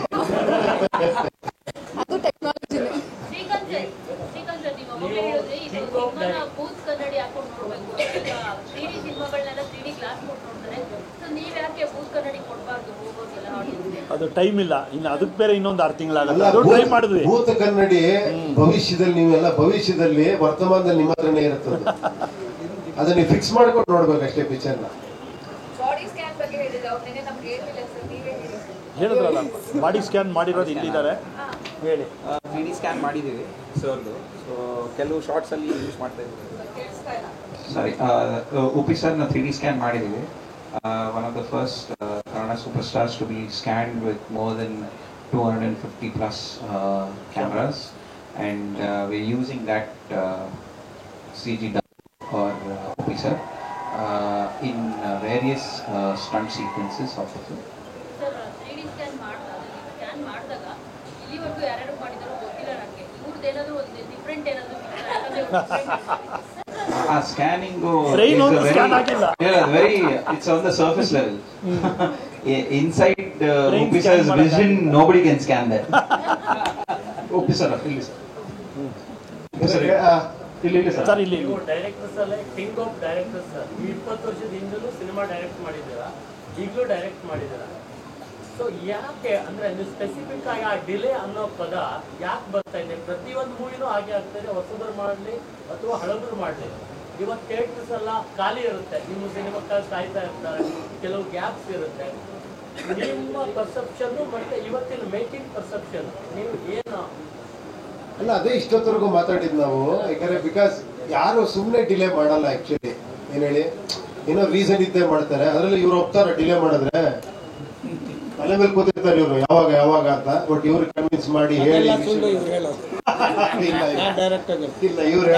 ಅದು ಟೈಮ್ ಇಲ್ಲ ಇನ್ನು, ಅದಕ್ಕೆ ಬೇರೆ ಇನ್ನೊಂದು 6 ತಿಂಗಳಾಗಲ್ಲ. ಟ್ರೈ ಮಾಡಿದ್ವಿ. ಭೂತ ಕನ್ನಡಿ ಭವಿಷ್ಯದಲ್ಲಿ, ನೀವೆಲ್ಲ ಭವಿಷ್ಯದಲ್ಲಿ ವರ್ತಮಾನದಲ್ಲಿ ನಿಮ್ಮ ಹತ್ರನೇ ಇರುತ್ತದೆ. ಅದನ್ನ ನೀವು ಫಿಕ್ಸ್ ಮಾಡ್ಕೊಂಡು ನೋಡ್ಬೇಕು ಅಷ್ಟೇ ಪಿಕ್ಚರ್ನ. ಹೇಳಿದ್ರಲ್ಲ, ಬಾಡಿ ಸ್ಕ್ಯಾನ್ ಮಾಡಿರೋದು ಇಲ್ಲಿದ್ದಾರೆ ಹೇಳಿ. 3D ಸ್ಕ್ಯಾನ್ ಮಾಡಿದ್ದೀವಿ ಸರ್ದು. ಸೊ ಕೆಲವು ಶಾರ್ಟ್ಸ್ ಅಲ್ಲಿ ಯೂಸ್ ಮಾಡ್ತಾ ಇದ್ದೀವಿ. ಸಾರಿ, ಉಪ್ಪಿ ಸರ್ನ 3D ಸ್ಕ್ಯಾನ್ ಮಾಡಿದ್ದೀವಿ. One of the first Kannada superstars to be scanned with more than 250+ cameras, and we're using that CG or Uppi sir in various stunt sequences of the film. Sir, 3D scan ಮಾಡಿದಾಗ ಇಲ್ಲಿವರೆಗೂ ಯಾರ್ಯಾರು ಮಾಡಿದಾರೋ ಗೊತ್ತಿಲ್ಲ ನನಗೆ. ಇವ್ರದ್ದೇನಾದ್ರೂ ಒಂದು different ಏನಾದ್ರು scanning it's on the surface level. Inside Uppi sir's vision, nobody can scan that. Uppi sir, please. Sir ಇಲ್ಲಿ directors ಅಲ್ಲೇ king of directors. 20 ವರ್ಷದ ಹಿಂದಲೂ ಸಿನಿಮಾ ಡೈರೆಕ್ಟ್ ಮಾಡಿದ್ದೀರಾ, ಈಗಲೂ ಡೈರೆಕ್ಟ್ ಮಾಡಿದ್ದೀರಾ. ಸೊ ಯಾಕೆ ಅಂದ್ರೆ ನೀವು ಸ್ಪೆಸಿಫಿಕ್ ಆಗಿ ಆ ಡಿಲೇ ಅನ್ನೋ ಪದ ಯಾಕೆ ಬರ್ತಾ ಇದೆ? ಪ್ರತಿಯೊಂದು ಮೂವಿನೂ ಹಾಗೆ ಆಗ್ತಾ ಇದೆ, ಹೊಸಬರು ಮಾಡಲಿ ಅಥವಾ ಹಳಬರು ಮಾಡಲಿ. ಇವತ್ತು ಥಿಯೇಟರ್ಸ್ ಎಲ್ಲ ಖಾಲಿ ಇರುತ್ತೆ, ನಿಮ್ಮ ಸಿನಿಮಾಕ್ಕಾಗಿ ಕಾಯ್ತಾ ಇರ್ತಾರೆ, ಕೆಲವು ಗ್ಯಾಪ್ಸ್ ಇರುತ್ತೆ. ನಿಮ್ಮ ಪರ್ಸೆಪ್ಷನ್ ಮತ್ತೆ ಇವತ್ತಿನ ಮೇಕಿಂಗ್ ಪರ್ಸೆಪ್ಷನ್ ನೀವು ಏನು? ಅಲ್ಲ, ಅದೇ ಇಷ್ಟೊತ್ತವರೆಗೂ ಮಾತಾಡಿದ್ ನಾವು. ಯಾಕಂದ್ರೆ ಬಿಕಾಸ್ ಯಾರು ಸುಮ್ಮನೆ ಡಿಲೇ ಮಾಡಲ್ಲ. ಆಕ್ಚುಲಿ ಏನ್ ಹೇಳಿ, ಏನೋ ರೀಸನ್ ಇದ್ದೇ ಮಾಡ್ತಾರೆ. ಅದ್ರಲ್ಲಿ ಇವ್ರು ಒಪ್ತಾರ ಡಿಲೇ ಮಾಡಿದ್ರೆ, ತಲೆ ಮೇಲೆ ಕೂತಿರ್ತಾರೆ ಇವರು ಯಾವಾಗ ಯಾವಾಗ ಅಂತ. ಬಟ್ ಇವ್ರು ಕನ್ವಿನ್ಸ್ ಮಾಡಿ ಹೇಳಿ ಇಲ್ಲ ಇವ್ರು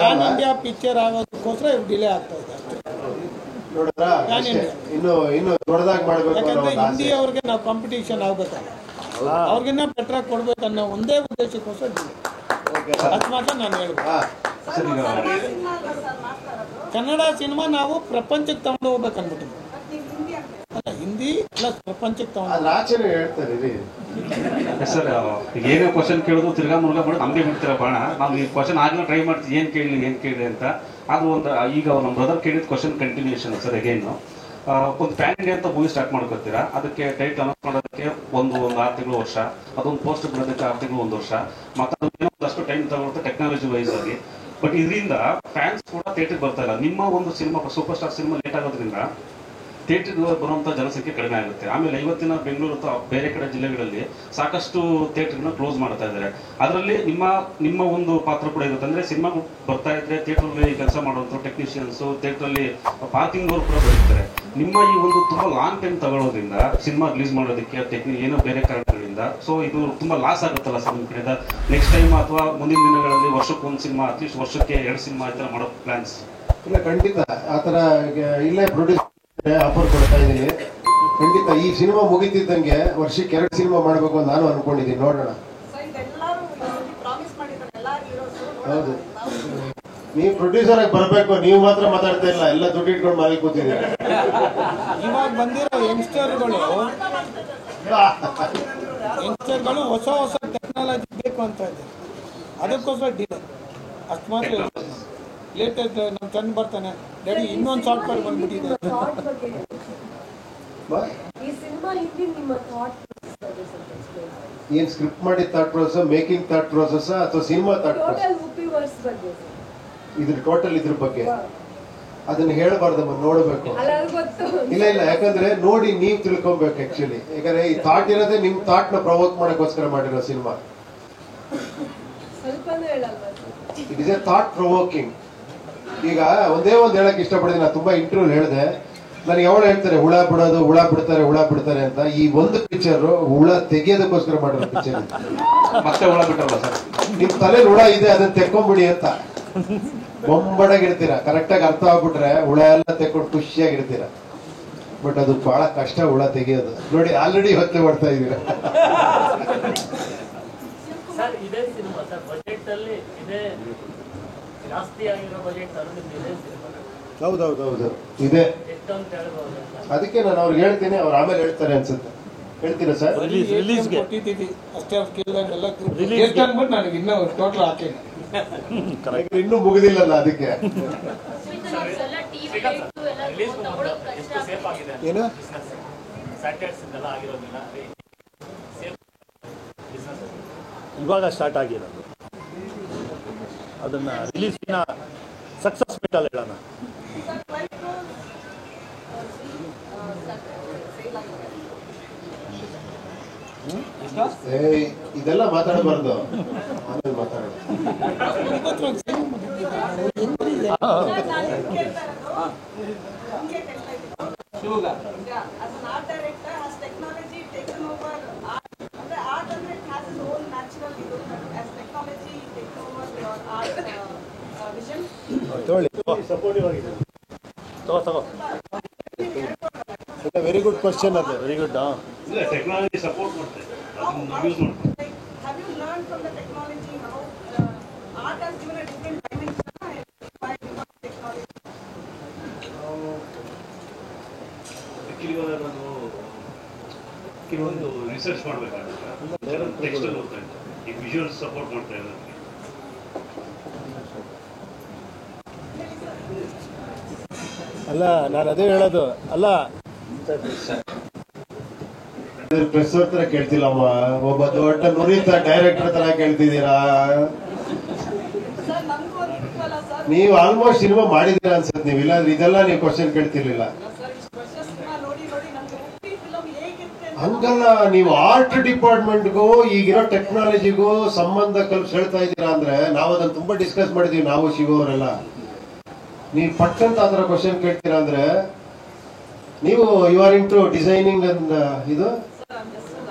ಪಿಕ್ಚರ್ ಆಗೋದಕ್ಕೋಸ್ಕರ ಇವ್ರು ಡಿಲೇ ಆಗ್ತಾ ಇದೆ ನೋಡಿದ್ರ. ಇನ್ನು ದೊಡ್ಡದಾಗಿ ಮಾಡ್ಬೇಕು. ಯಾಕಂದ್ರೆ ಹಿಂದಿ ಅವ್ರಿಗೆ ನಾವು ಕಾಂಪಿಟೇಷನ್ ಆಗ್ಬೇಕಲ್ಲ, ಅವ್ರಿಗಿನ್ನ ಬೆಟರ್ ಕೊಡ್ಬೇಕನ್ನೋ ಒಂದೇ ಉದ್ದೇಶಕ್ಕೋಸ್ಕರ ಡಿಲೇ. ಅದು ಮಾತ್ರ ನಾನು ಹೇಳ್ಬೇಕು. ಕನ್ನಡ ಸಿನಿಮಾ ನಾವು ಪ್ರಪಂಚಕ್ಕೆ ತಗೊಂಡು ಹೋಗ್ಬೇಕು ಅನ್ಬಿಟ್ಟಿದ್ವಿ. ಅಲ್ಲ, ಹಿಂದಿ ಪ್ಲಸ್ ಪ್ರಪಂಚಕ್ಕೆ ತಗೊಂಡು ಆಚರಣೆ ಹೇಳ್ತಾರೆ ಸರ್. ಏನೇ ಕ್ವಶನ್ ಕೇಳೋದು ತಿರ್ಗಾ ಮುರುಗಾ ಮಾಡೋದು ನಮಗೆ ಬಿಡ್ತೀರ ಬಾಣ. ನಾವು ಈ ಕ್ವಶನ್ ಆಗಲೂ ಟ್ರೈ ಮಾಡ್ತೀವಿ, ಏನ್ ಕೇಳಿ ಅಂತ. ಅದು ಒಂದು ಈಗ ನಮ್ಮ ಬ್ರದರ್ ಕೇಳಿದ ಕ್ವಶನ್ ಕಂಟಿನ್ಯೂಷನ್ ಸರ್. ಅಗೇನ್ ಒಂದು ಪ್ಯಾನ್ ಇಂಡಿಯಾ ಅಂತ ಮೂವಿ ಸ್ಟಾರ್ಟ್ ಮಾಡ್ಕೊತೀರಾ, ಅದಕ್ಕೆ ಟೈಟ್ ಅನೌನ್ಸ್ ಮಾಡೋದಕ್ಕೆ ಒಂದು 6 ತಿಂಗಳು ವರ್ಷ, ಅದೊಂದು ಪೋಸ್ಟ್ ಬಿಡೋದಕ್ಕೆ 6 ತಿಂಗಳು 1 ವರ್ಷ, ಮತ್ತೆ ಒಂದಷ್ಟು ಟೈಮ್ ತಗೊಳುತ್ತೆ ಟೆಕ್ನಾಲಜಿ ವೈಸ್ ಆಗಿ. ಬಟ್ ಇದರಿಂದ ಫ್ಯಾನ್ಸ್ ಕೂಡ ಥಿಯೇಟರ್ಗೆ ಬರ್ತಾ ಇಲ್ಲ. ನಿಮ್ಮ ಒಂದು cinema super star cinema late ಆಗೋದ್ರಿಂದ ಥಿಯೇಟರ್ಗೆ ಬರುವಂಥ ಜನಸಂಖ್ಯೆ ಕಡಿಮೆ ಆಗುತ್ತೆ. ಆಮೇಲೆ ಇವತ್ತಿನ ಬೆಂಗಳೂರು ಅಥವಾ ಬೇರೆ ಕಡೆ ಜಿಲ್ಲೆಗಳಲ್ಲಿ ಸಾಕಷ್ಟು ಥಿಯೇಟರ್ನ ಕ್ಲೋಸ್ ಮಾಡ್ತಾ ಇದ್ದಾರೆ. ಅದರಲ್ಲಿ ನಿಮ್ಮ ಒಂದು ಪಾತ್ರ ಕೂಡ ಇರುತ್ತೆ. ಅಂದರೆ ಸಿನಿಮಾ ಬರ್ತಾ ಇದ್ರೆ ಥಿಯೇಟ್ರಲ್ಲಿ ಕೆಲಸ ಮಾಡುವಂಥ ಟೆಕ್ನಿಷಿಯನ್ಸು, ಥಿಯೇಟ್ರಲ್ಲಿ ಪಾರ್ಕಿಂಗ್ನವರು ಕೂಡ ಬರ್ತಾರೆ. ನಿಮ್ಮ ಈ ಒಂದು ತುಂಬ ಲಾಂಗ್ ಟೈಮ್ ತಗೊಳ್ಳೋದ್ರಿಂದ ಸಿನಿಮಾ ರಿಲೀಸ್ ಮಾಡೋದಕ್ಕೆ ಏನೋ ಬೇರೆ ಕಾರಣಗಳಿಂದ ಸೊ ಇದು ತುಂಬ ಲಾಸ್ ಆಗುತ್ತಲ್ಲ ಸರ್ ನಿಮ್ಮ ಕಡೆಯಿಂದ. ನೆಕ್ಸ್ಟ್ ಟೈಮ್ ಅಥವಾ ಮುಂದಿನ ದಿನಗಳಲ್ಲಿ ವರ್ಷಕ್ಕೆ 1 ಸಿನಿಮಾ, ಅಟ್ಲೀಸ್ಟ್ ವರ್ಷಕ್ಕೆ 2 ಸಿನಿಮಾ ಈ ಥರ ಮಾಡೋ ಪ್ಲಾನ್ಸ್? ಇಲ್ಲ, ಖಂಡಿತ ಆ ಥರ ಇಲ್ಲೇ ಪ್ರೊಡ್ಯೂಸ್ ಆಫರ್ ಕೊಡ್ತಾ ಇದ್ದೀನಿ. ಖಂಡಿತ ಈ ಸಿನಿಮಾ ಮುಗಿತಿದ್ದಂಗೆ ವರ್ಷಕ್ಕೆ 2 ಸಿನಿಮಾ ಮಾಡಬೇಕು ಅಂತ ನಾನು ಅನ್ಕೊಂಡಿದ್ದೀನಿ. ನೋಡೋಣ. ಹೌದು, ನೀವು ಪ್ರೊಡ್ಯೂಸರ್ ಆಗಿ ಬರ್ಬೇಕು. ನೀವು ಮಾತ್ರ ಮಾತಾಡ್ತಾ ಇಲ್ಲ, ಎಲ್ಲ ದುಡ್ಡು ಇಟ್ಕೊಂಡು ಮನೇಲಿ ಕೂತಿದ್ದೀರಾ. ಇವಾಗ ಬಂದಿರೋ ಯಂಗ್ಸ್ಟರ್ಗಳು ಹೊಸ ಹೊಸ ಟೆಕ್ನಾಲಜಿ ಬೇಕು ಅಂತ ಇದ್ದಾರೆ. ಅದಕ್ಕೋಸ್ಕರ ಡಿಲೇ ಅಷ್ಟು ಮಾತ್ರ. ಲೇಟೆಸ್ಟ್ ನಮ್ಮ ಚಂದ ಬರ್ತಾನೆ ಡ್ಯಾಡಿ ಇನ್ನೊಂದು ಸಾಫ್ಟ್ವೇರ್ ಬಂದ್ಬಿಟ್ಟಿದೆ. ಏನ್ ಸ್ಕ್ರಿಪ್ಟ್ ಮಾಡಿ thought process, making thought process ಅಥವಾ ಸಿನಿಮಾ ಥಾಟ್ ಪ್ರೋಸೆಸ್? ಇದ್ರ ಟೋಟಲ್ ಇದ್ರ ಬಗ್ಗೆ ಅದನ್ನ ಹೇಳ್ಬಾರ್ದಮ್ಮ, ನೋಡ್ಬೇಕು. ಇಲ್ಲ, ಯಾಕಂದ್ರೆ ನೋಡಿ ನೀವ್ ತಿಳ್ಕೊಬೇಕು. ಆಕ್ಚುಲಿ ಯಾಕಂದ್ರೆ ಈ ಥಾಟ್ ಇರೋದೇ ನಿಮ್ ಥಾಟ್ ನ ಪ್ರವೋಕ್ ಮಾಡಕ್ಕೋಸ್ಕರ ಮಾಡಿರೋ cinema. It is A thought provoking. ಈಗ ಒಂದೇ ಒಂದು ಹೇಳಕ್ ಇಷ್ಟಪಡ್ತೀನಿ. ನಾನು ತುಂಬಾ ಇಂಟರ್ವ್ಯೂ ಹೇಳಿದೆ, ನನಗೆ ಯಾವಾಗ ಹೇಳ್ತಾರೆ ಹುಳ ಬಿಡೋದು, ಹುಳ ಬಿಡ್ತಾರೆ ಅಂತ. ಈ ಒಂದು ಪಿಕ್ಚರ್ ಹುಳ ತೆಗಿಯೋದಕ್ಕೋಸ್ಕರ ಮಾಡಿರೋ ಪಿಕ್ಚರ್. ಮತ್ತೆ ಹುಳ ಬಿಟ್ಟಲ್ಲ ಸರ್, ನಿಮ್ ತಲೆ ಹುಳ ಇದೆ ಅದನ್ನ ತೆಕ್ಕೊಂಬಿಡಿ ಅಂತ ಬೊಂಬಡಾಗಿರ್ತೀರಾ. ಕರೆಕ್ಟಾಗಿ ಅರ್ಥ ಆಗ್ಬಿಟ್ರೆ ಹುಳ ಎಲ್ಲ ತೆಕ್ಕೊಂಡು ಖುಷಿಯಾಗಿರ್ತೀರ. ಬಟ್ ಅದು ಬಹಳ ಕಷ್ಟ ಹುಳ ತೆಗಿಯೋದು. ನೋಡಿ, ಆಲ್ರೆಡಿ ಹೊತ್ತೆ ಮಾಡ್ತಾ ಇದೀರ. ಸರ್, ಇದೇ ಸಿನಿಮಾ ಸರ್ ಬಜೆಟ್ ಅಲ್ಲಿ ಇದೇ ಜಾಸ್ತಿ ಆಗಿರೋ ಬಜೆಟ್ ಇದೇ ಸಿನಿಮಾ. ಹೌದೌದೌದು ಇದೆ. ಎಷ್ಟು ಅಂತ ಹೇಳ್ಬೋದು? ಅದಕ್ಕೆ ನಾನು ಅವ್ರಿಗೆ ಹೇಳ್ತೀನಿ, ಅವ್ರು ಆಮೇಲೆ ಹೇಳ್ತಾರೆ ಅನ್ಸುತ್ತೆ. ಹೇಳ್ತೀರಾ ಸರ್? ರಿಲೀಸ್ಗೆ ಕೊಟ್ಟಿದ್ದೀವಿ ಅಷ್ಟೇ. ಎಲ್ಲ ನನಗೆ ಇನ್ನೂ ಟೋಟಲ್ ಹಾಕಿಲ್ಲ, ಇನ್ನೂ ಮುಗಿದಿಲ್ಲಲ್ಲ. ಅದಕ್ಕೆ ಏನು ಇವಾಗ ಸ್ಟಾರ್ಟ್ ಆಗಿರೋದು. ಅದನ್ನ ರಿಲೀಸಿನ ಸಕ್ಸಸ್ ಮೀಟಲ್ಲಿ ಹೇಳೋಣ. ಇದೆಲ್ಲ ಮಾತಾಡಬಾರ್ದು, ಆಮೇಲೆ ಮಾತಾಡೋದು. ಸಪೋರ್ಟಿವ್ ಆಗಿದೆ. ತಗೋ. Very good question. ಅದು ವೆರಿ ಗುಡ್. ಟೆಕ್ನಾಲಜಿ ಸಪೋರ್ಟ್ ಮಾಡ್ತಾರೆ, ಅದನ್ನ ಯೂಸ್ ಮಾಡ್ತಾರೆ. ನಾನು ಕೆಲವೊಂದು ರಿಸರ್ಚ್ ಮಾಡಬೇಕಾಗುತ್ತೆ. ಟೆಕ್ಸ್ಟ್ ಅಲ್ಲಿ ಓದ್ತಾ ಇದ್ದೆ, ಈ ವಿಜುವಲ್ ಸಪೋರ್ಟ್ ಮಾಡ್ತಾ ಇದ್ದಾರೆ. ಅಲ್ಲ, ನಾನು ಅದೇ ಹೇಳೋದು. ಅಲ್ಲ, ಪ್ರೆಸ್ ಅವ್ರ ತರ ಕೇಳ್ತಿಲ್ಲಮ್ಮ, ಒಬ್ಬ ದೊಡ್ಡ ನುರಿತ ಡೈರೆಕ್ಟರ್ ತರ ಕೇಳ್ತಿದ್ದೀರಾ. ಸರ್, ನಮಗೂ ಒಂದು ಅಲ್ಲ ಸರ್ ನೀವು ಆಲ್ಮೋಸ್ಟ್ ಸಿನಿಮಾ ಮಾಡಿದಿರ ಅನ್ಸುತ್ತೆ ನೀವು, ಇಲ್ಲಾಂದ್ರೆ ಇದೆಲ್ಲ ನೀವು ಕ್ವಶನ್ ಕೇಳ್ತಿರ್ಲಿಲ್ಲ. ಹಂಗಲ್ಲ, ನೀವು ಆರ್ಟ್ ಡಿಪಾರ್ಟ್ಮೆಂಟ್ಗೂ ಈಗಿರೋ ಟೆಕ್ನಾಲಜಿಗೂ ಸಂಬಂಧ ಕಲ್ಪಿಸಿ ಹೇಳ್ತಾ ಇದ್ದೀರಾ ಅಂದ್ರೆ ನಾವು ಅದನ್ನ ತುಂಬಾ ಡಿಸ್ಕಸ್ ಮಾಡಿದೀವಿ ನಾವು ಶಿವ ಅವರೆಲ್ಲ. ನೀವು ಪಟ್ಟಂತ ಆತರ ಕ್ವಶನ್ ಕೇಳ್ತೀರಾ ಅಂದ್ರೆ ನೀವು ಯು ಆರ್ ಇಂಟು ಡಿಸೈನಿಂಗ್ ಅಂದ ಇದು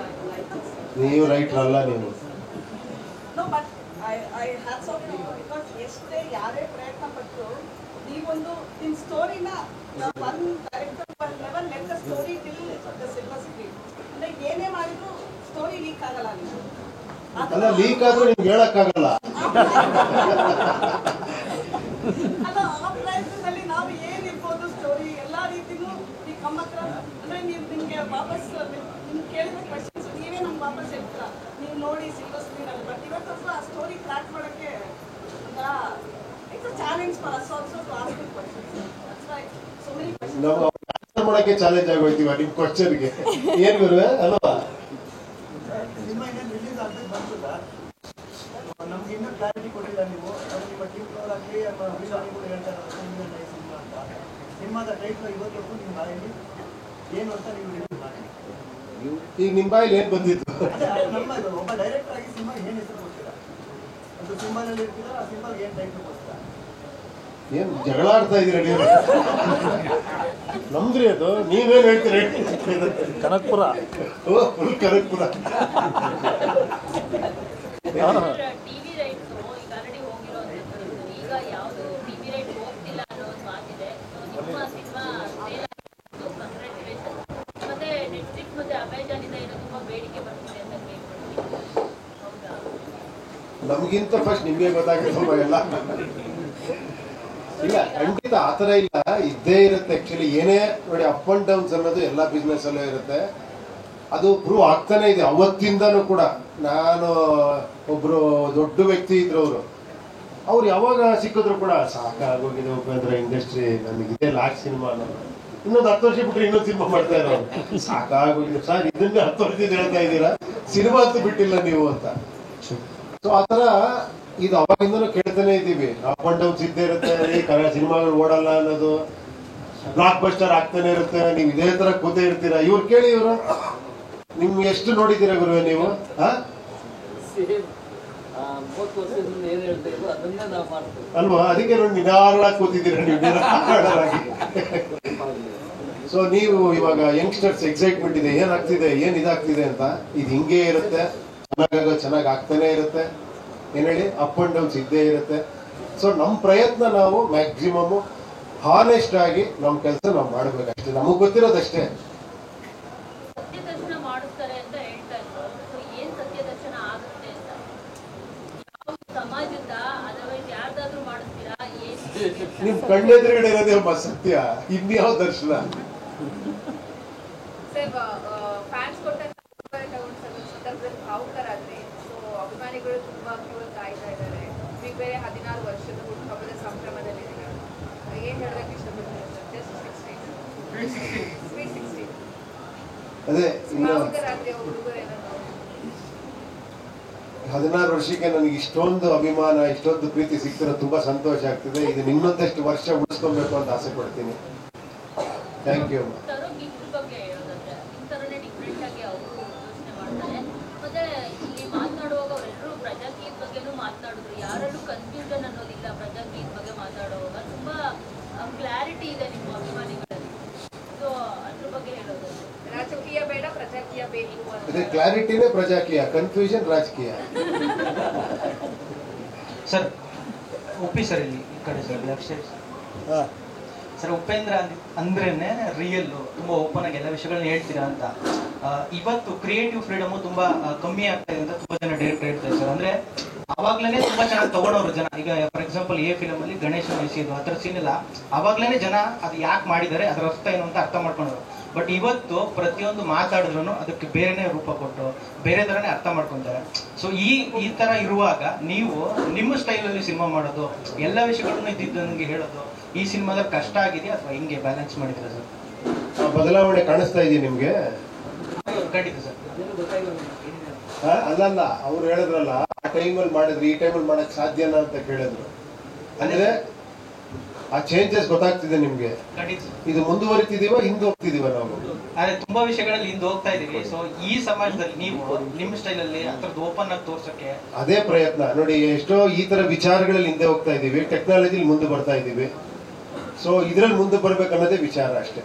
ನೀವು ರೈಟರ್ ಅಲ್ಲ ನೀವು. ಎಷ್ಟೇ ಯಾರೇ ಪ್ರಯತ್ನ ಪಟ್ಟು ನೀವೊಂದು ನಿಮ್ ಸ್ಟೋರಿನ ಸ್ಟೋರಿ ಅಂದ್ರೆ ಏನೇ ಮಾಡಿದ್ರು ಸ್ಟೋರಿ ಲೀಕ್ ಆಗಲ್ಲ. ಅಲ್ಲ, ಲೀಕ್ ಆದ್ರೂ ನಿಮ್ಗೆ ಹೇಳಕ್ಕಾಗಲ್ಲ. ಅಲ್ಲ, ಆ ಪ್ರಯತ್ನದಲ್ಲಿ ನಾವು ಏನಿರ್ಬೋದು ಸ್ಟೋರಿ ಎಲ್ಲಾ ರೀತಿನೂ ಈ ನಮ್ಮ ಹತ್ರ ಅಂದ್ರೆ ನೀವು ನಿಮ್ಗೆ ವಾಪಸ್ ನಿಮ್ಗೆ ಕೇಳಿದ ಕ್ವಶನ್ಸ್ ನೀವೇ ನಮ್ಗೆ ವಾಪಸ್ ಹೇಳ್ತೀರಾ, ನೀವು ನೋಡಿ ಸಿಲ್ವರ್ ಸ್ಕ್ರೀನ್ ಅಲ್ಲಿ. ಬಟ್ ಇವತ್ತು ಆ ಸ್ಟೋರಿ ಕ್ರಾಕ್ ಮಾಡಕ್ಕೆ it's challenge for us also to ask questions. That's why so many questions. ನಾವು ಆನ್ಸರ್ ಮಾಡಕ್ಕೆ ಚಾಲೆಂಜ್ ಆಗೋಯ್ತೀವ ನಿಮ್ ಕ್ವಶನ್ಗೆ. ಏನ್ ಗುರುವೆ ಅಲ್ವಾ? ನಮ್ಗೆ ಇನ್ನೂ ಕ್ಲಾರಿಟಿ ಕೊಟ್ಟಿಲ್ಲ ನೀವು. ನಿಮ್ಮ ಟೀಮ್ ಆಗಲಿ ಅಭಿಮಾನಿಗಳು ಹೇಳ್ತಾರೆ ಸಿನಿಮಾ ಅಂತ. ಸಿನಿಮಾದ ಟೈಟ್ಲ್ ಇವತ್ತು ನಿಮ್ಮ ಬಾಯಲ್ಲಿ ಏನು ಅಂತ ನೀವು ರಿವೀಲ್ ಮಾಡಿ. ಈಗ ನಿಮ್ ಬಾಯಲ್ಲಿ ಏನ್ ಬಂದಿತ್ತು? ನಮ್ಮದು ಒಬ್ಬ ಡೈರೆಕ್ಟರ್ ಆಗಿ ಸಿನಿಮಾ ಏನ್ ಹೆಸರು ಕೊಡ್ತೀರಾ? ಅದು ಸಿನಿಮಾನಲ್ಲಿ ಇರ್ತೀರಾ, ಆ ಸಿನಿಮಾಗೆ ಏನ್ ಟೈಟ್ಲ್ ಕೊಡ್ತೀರಾ? ಏನ್ ಜಗಳ ಆಡ್ತಾ ಇದೀರ ನೀವು? ನಮ್ದ್ರಿ ಅದು, ನೀವೇನ್ ಹೇಳ್ತೀರಿ? ಕನಕ್ಪುರ. ಓ, ಫುಲ್ ಕನಕ್ಪುರ. ಟಿವಿ ರೈಟ್ಸ್ ಈಗ ಆಲ್ರೆಡಿ ಹೋಗಿರೋದು, ಈಗ ಯಾವುದು ಟಿವಿ ರೈಟ್ ಹೋಗ್ತಿಲ್ಲ ಅನ್ನೋ ಒಂದು ಮಾತಿದೆ. ನಿಮ್ಮ ಸಿನಿಮಾ ಸೇಲ್ ಆಗಿದ್ದು ಕಂಗ್ರ್ಯಾಚುಲೇಷನ್. ಮತ್ತೆ ನೆಟ್ಫ್ಲಿಕ್ಸ್ ಮತ್ತೆ ಅಮೆಜಾನ್ ಇಂದ ಏನೋ ತುಂಬಾ ಬೇಡಿಕೆ ಬರ್ತಿದೆ ಅಂತ ಕೇಳ್ಕೊಳ್ತೀನಿ, ಹೌದಾ? ನಮ್ಗಿಂತ ಫಸ್ಟ್ ನಿಮ್ಗೆ ಗೊತ್ತಾಗಿರ್ತಮ್ಮ ಎಲ್ಲ. ಇಲ್ಲ, ಖಂಡಿತ ಆತರ ಇಲ್ಲ, ಇದ್ದೇ ಇರುತ್ತೆ. ಆಕ್ಚುಲಿ ಏನೇ ನೋಡಿ, ಅಪ್ ಅಂಡ್ ಡೌನ್ಸ್ ಅನ್ನೋದು ಎಲ್ಲ ಬಿಸ್ನೆಸ್ ಅಲ್ಲೂ ಇರುತ್ತೆ. ಅದು ಪ್ರೂವ್ ಆಗ್ತಾನೆ ಇದೆ ಅವತ್ತಿಂದನೂ ಕೂಡ. ನಾನು ಒಬ್ರು ದೊಡ್ಡ ವ್ಯಕ್ತಿ ಇದ್ರು, ಅವ್ರು ಯಾವಾಗ ಸಿಕ್ಕಿದ್ರು ಕೂಡ ಸಾಕಾಗೋಗಿದೆ ಉಪೇಂದ್ರ ಇಂಡಸ್ಟ್ರಿ, ನನಗಿದೆ ಲಾಸ್ಟ್ ಸಿನಿಮಾ ಅನ್ನೋದು. ಇನ್ನೊಂದು 10 ವರ್ಷ ಬಿಟ್ರೆ ಇನ್ನೊಂದು ಸಿನಿಮಾ ಮಾಡ್ತಾ ಇರೋರು. ಸಾಕಾಗೋಗಿದೆ ಸರ್, ಇದನ್ನ 10 ವರ್ಷದಿಂದ ಹೇಳ್ತಾ ಇದ್ದೀರಾ, ಸಿನಿಮಾ ಅಂತೂ ಬಿಟ್ಟಿಲ್ಲ ನೀವು ಅಂತ. ಸೊ ಆತರ ಇದು ಅವಾಗಿಂದನೂ ಕೇಳ್ತಾನೆ ಇದ್ದೀವಿ. ಅಪ್ ಅಂಡ್ ಡೌನ್ಸ್ ಇದ್ದೇ ಇರುತ್ತೆ. ಕನ್ನಡ ಸಿನಿಮಾಗಳು ಓಡಲ್ಲ ಅನ್ನೋದು, ಬ್ಲಾಕ್ ಬಸ್ಟರ್ ಆಗ್ತಾನೆ ಇರುತ್ತೆ. ನೀವು ಇದೇ ತರ ಕೂತೇ ಇರ್ತೀರಾ. ಇವ್ರು ಕೇಳಿ, ಇವರು ನಿಮ್ಗೆ ಎಷ್ಟು ನೋಡಿದ್ದೀರಾ ಗುರುವೆ ನೀವು? ಅಲ್ವಾ? ಅದಕ್ಕೆ ನೋಡಿ ನಿಧಾನವಾಗಿ ಕೂತಿದ್ದೀರಾ ನೀವು, ನಿಧಾನವಾಗಿ. ಸೊ ನೀವು ಇವಾಗ ಯಂಗ್ಸ್ಟರ್ಸ್ ಎಕ್ಸೈಟ್ಮೆಂಟ್ ಇದೆ, ಏನಾಗ್ತಿದೆ, ಏನ್ ಇದಾಗ್ತಿದೆ ಅಂತ. ಇದು ಹಿಂಗೆ ಇರುತ್ತೆ, ಚೆನ್ನಾಗಿ ಆಗ್ತಾನೆ ಇರುತ್ತೆ. ಏನ್ ಹೇಳಿ, ಅಪ್ ಅಂಡ್ ಡೌನ್ಸ್ ಇದ್ದೇ ಇರುತ್ತೆ. ಸೊ ನಮ್ಮ ಪ್ರಯತ್ನ ನಾವು ಮ್ಯಾಕ್ಸಿಮಮ್ ಹಾನೆಸ್ಟ್ ಆಗಿ ನಮ್ಮ ಕೆಲಸ ನಾವು ಮಾಡ್ಬೇಕಷ್ಟೇ. ನಮಗ್ ಗೊತ್ತಿರೋದಷ್ಟೇ. ಸತ್ಯದರ್ಶನ ಮಾಡಿಸ್ತಾರೆ ಅಂತ ಹೇಳ್ತಾ ಇದ್ರು. ಏನ್ ಸತ್ಯದರ್ಶನ ಆಗುತ್ತೆ ಅಂತ ಯಾವ ಸಮಾಜದ ಅದರ್ವೈಸ್ ಯಾರ್ದಾದ್ರೂ ಮಾಡಿಸ್ತೀರಾ? ನಿಮ್ ಕಣ್ಣೆದುರುಗಡೆ ಇರೋದೇ ಒಬ್ಬ ಸತ್ಯ, ಇನ್ಯಾವ ದರ್ಶನ? ಫ್ಯಾನ್ಸ್ ಕೊಟ್ಟ ಸಂದರ್ಭದಲ್ಲಿ ಭಾವುಕರಾದ್ರಿ. ಸೊ ಅಭಿಮಾನಿಗಳು ತುಂಬಾ ಕ್ಯೂರ್ ಕಾಯ್ತಾ ಇದ್ದಾರೆ. ಈಗ ಬೇರೆ 16 ವರ್ಷದ ಹುಟ್ಟುಹಬ್ಬದ ಸಂಭ್ರಮದಲ್ಲಿ ಏನ್ ಹೇಳೋದಕ್ಕೆ ಇಷ್ಟಪಡ್ತಾರೆ? ಸ್ವೀಟ್ 16 ಅದೇ ಭಾವುಕರಾದ್ರಿ ಹುಡುಗರೇನೋ 16 ವರ್ಷಕ್ಕೆ ನನಗೆ ಇಷ್ಟೊಂದು ಅಭಿಮಾನ, ಇಷ್ಟೊಂದು ಪ್ರೀತಿ ಸಿಗ್ತಿರೋ ತುಂಬಾ ಸಂತೋಷ ಆಗ್ತಿದೆ. ಇದು ಇನ್ನೊಂದಷ್ಟು ವರ್ಷ ಉಳಿಸ್ಕೊಬೇಕು ಅಂತ ಆಸೆ ಪಡ್ತೀನಿ. Thank you. ಬಗ್ಗೆ ಹೇಳೋದಂದ್ರೆ ಇಂಥರನ್ನೇ ಡಿಫ್ರೆಂಟ್ ಆಗಿ ಅವರು ಯೋಚನೆ ಮಾಡ್ತಾರೆ. ಮತ್ತೆ ಇಲ್ಲಿ ಮಾತನಾಡುವಾಗ ಅವರೆಲ್ಲರೂ ಪ್ರಜಾಕೀಯದ ಬಗ್ಗೆನೂ ಮಾತನಾಡಿದ್ರು. ಯಾರಲ್ಲೂ ಕನ್ಫ್ಯೂಷನ್ ಅನ್ನೋದಿಲ್ಲ. ಪ್ರಜಾಕೀಯದ ಬಗ್ಗೆ ಮಾತಾಡುವಾಗ ತುಂಬಾ ಕ್ಲಾರಿಟಿ ಇದೆ ನಿಮ್ಮ ಅಭಿಮಾನಿಗಳಲ್ಲಿ. ಸೊ ಅದ್ರ ಬಗ್ಗೆ ಹೇಳೋದು, ರಾಜಕೀಯ ಬೇಡ ಪ್ರಜಾಕೀಯ ಬೇಕು ಅದೇ ಕ್ಲಾರಿಟಿನೇ ಪ್ರಜಾಕೀಯ, ಕನ್ಫ್ಯೂಷನ್ ರಾಜಕೀಯ. ಸರ್ ಒಪ್ಪಿ ಸರ್, ಇಲ್ಲಿ ಈ ಕಡೆ sir, left side sir. Upendra ಅಂದ್ರೇನೆ ರಿಯಲ್, ತುಂಬಾ ಓಪನ್ ಆಗಿ ಎಲ್ಲ ವಿಷಯಗಳನ್ನ ಹೇಳ್ತೀರಾ ಅಂತ. ಇವತ್ತು ಕ್ರಿಯೇಟಿವ್ ಫ್ರೀಡಮ್ ತುಂಬಾ ಕಮ್ಮಿ ಆಗ್ತಾ ಇದೆ ಅಂತ ತುಂಬಾ ಜನ ಡೈರೆಕ್ಟ್ ಹೇಳ್ತಾರೆ ಸರ್. ಅಂದ್ರೆ ಅವಾಗ್ಲೇನೆ ತುಂಬಾ ಚೆನ್ನಾಗಿ ತಗೊಂಡವ್ರು ಜನ. ಈಗ ಫಾರ್ ಎಕ್ಸಾಂಪಲ್ ಎ ಫಿಲಮ್ ಅಲ್ಲಿ ಗಣೇಶ ವಹಿಸಿದ್ದು ಆ ಥರ ಸೀನ್ ಇಲ್ಲ, ಅವಾಗ್ಲೇನೆ ಜನ ಅದು ಯಾಕೆ ಮಾಡಿದ್ದಾರೆ, ಅದರ ಅರ್ಥ ಏನು ಅಂತ ಅರ್ಥ ಮಾಡ್ಕೊಂಡವ್ರು. ಬಟ್ ಇವತ್ತು ಪ್ರತಿಯೊಂದು ಮಾತಾಡಿದ್ರು ಅದಕ್ಕೆ ಬೇರೆನೇ ರೂಪ ಕೊಟ್ಟು ಬೇರೆ ತರನೇ ಅರ್ಥ ಮಾಡ್ಕೊಂತಾರೆ. ಸೊ ಈ ತರ ಇರುವಾಗ ನೀವು ನಿಮ್ಮ ಸ್ಟೈಲಲ್ಲಿ ಸಿನಿಮಾ ಮಾಡೋದು, ಎಲ್ಲ ವಿಷಯಗಳನ್ನು ಇದ್ದಿದ್ದಂಗೆ ಹೇಳೋದು, ಈ ಸಿನಿಮಾದಲ್ಲಿ ಕಷ್ಟ ಆಗಿದೆಯಾ ಅಥವಾ ಹಿಂಗೆ ಬ್ಯಾಲೆನ್ಸ್ ಮಾಡಿದ್ರೆ ಸರ್? ಬದಲಾವಣೆ ಕಾಣಿಸ್ತಾ ಇದೆಯಾ ನಿಮ್ಗೆ? ಖಂಡಿತ ಸರ್. ಅಲ್ಲಲ್ಲ, ಅವ್ರು ಹೇಳಿದ್ರಲ್ಲ ಆ ಟೈಮಲ್ಲಿ ಮಾಡಿದ್ರೆ ಈ ಟೈಮಲ್ಲಿ ಮಾಡಕ್ ಸಾಧ್ಯನಾ ಅಂತ ಕೇಳಿದ್ರು. ಅಂದ್ರೆ ಆ ಚೇಂಜಸ್ ಗೊತ್ತಾಗ್ತಿದೆ ನಿಮ್ಗೆ. ಇದು ಮುಂದುವರಿತಿದೀವ ಹಿಂದೆ ಹೋಗ್ತಿದೀವ ನಾವು? ಆದ್ರೆ ತುಂಬಾ ವಿಷಯಗಳಲ್ಲಿ ಹಿಂದೆ ಹೋಗ್ತಾ ಇದೀವಿ. ಸೊ ಈ ಸಮಾಜದಲ್ಲಿ ನೀವು ನಿಮ್ಮ ಸ್ಟೈಲ್ ಅಲ್ಲಿ ಅದ್ರದ್ದು ಓಪನ್ ಆಗಿ ತೋರ್ಸಕ್ಕೆ ಅದೇ ಪ್ರಯತ್ನ ನೋಡಿ. ಎಷ್ಟೋ ಈ ತರ ವಿಚಾರಗಳಲ್ಲಿ ಹಿಂದೆ ಹೋಗ್ತಾ ಇದೀವಿ, ಟೆಕ್ನಾಲಜಿಲಿ ಮುಂದೆ ಬರ್ತಾ ಇದೀವಿ. ಸೊ ಇದ್ರಲ್ಲಿ ಮುಂದೆ ಬರ್ಬೇಕನ್ನೋದೇ ವಿಚಾರ ಅಷ್ಟೇ.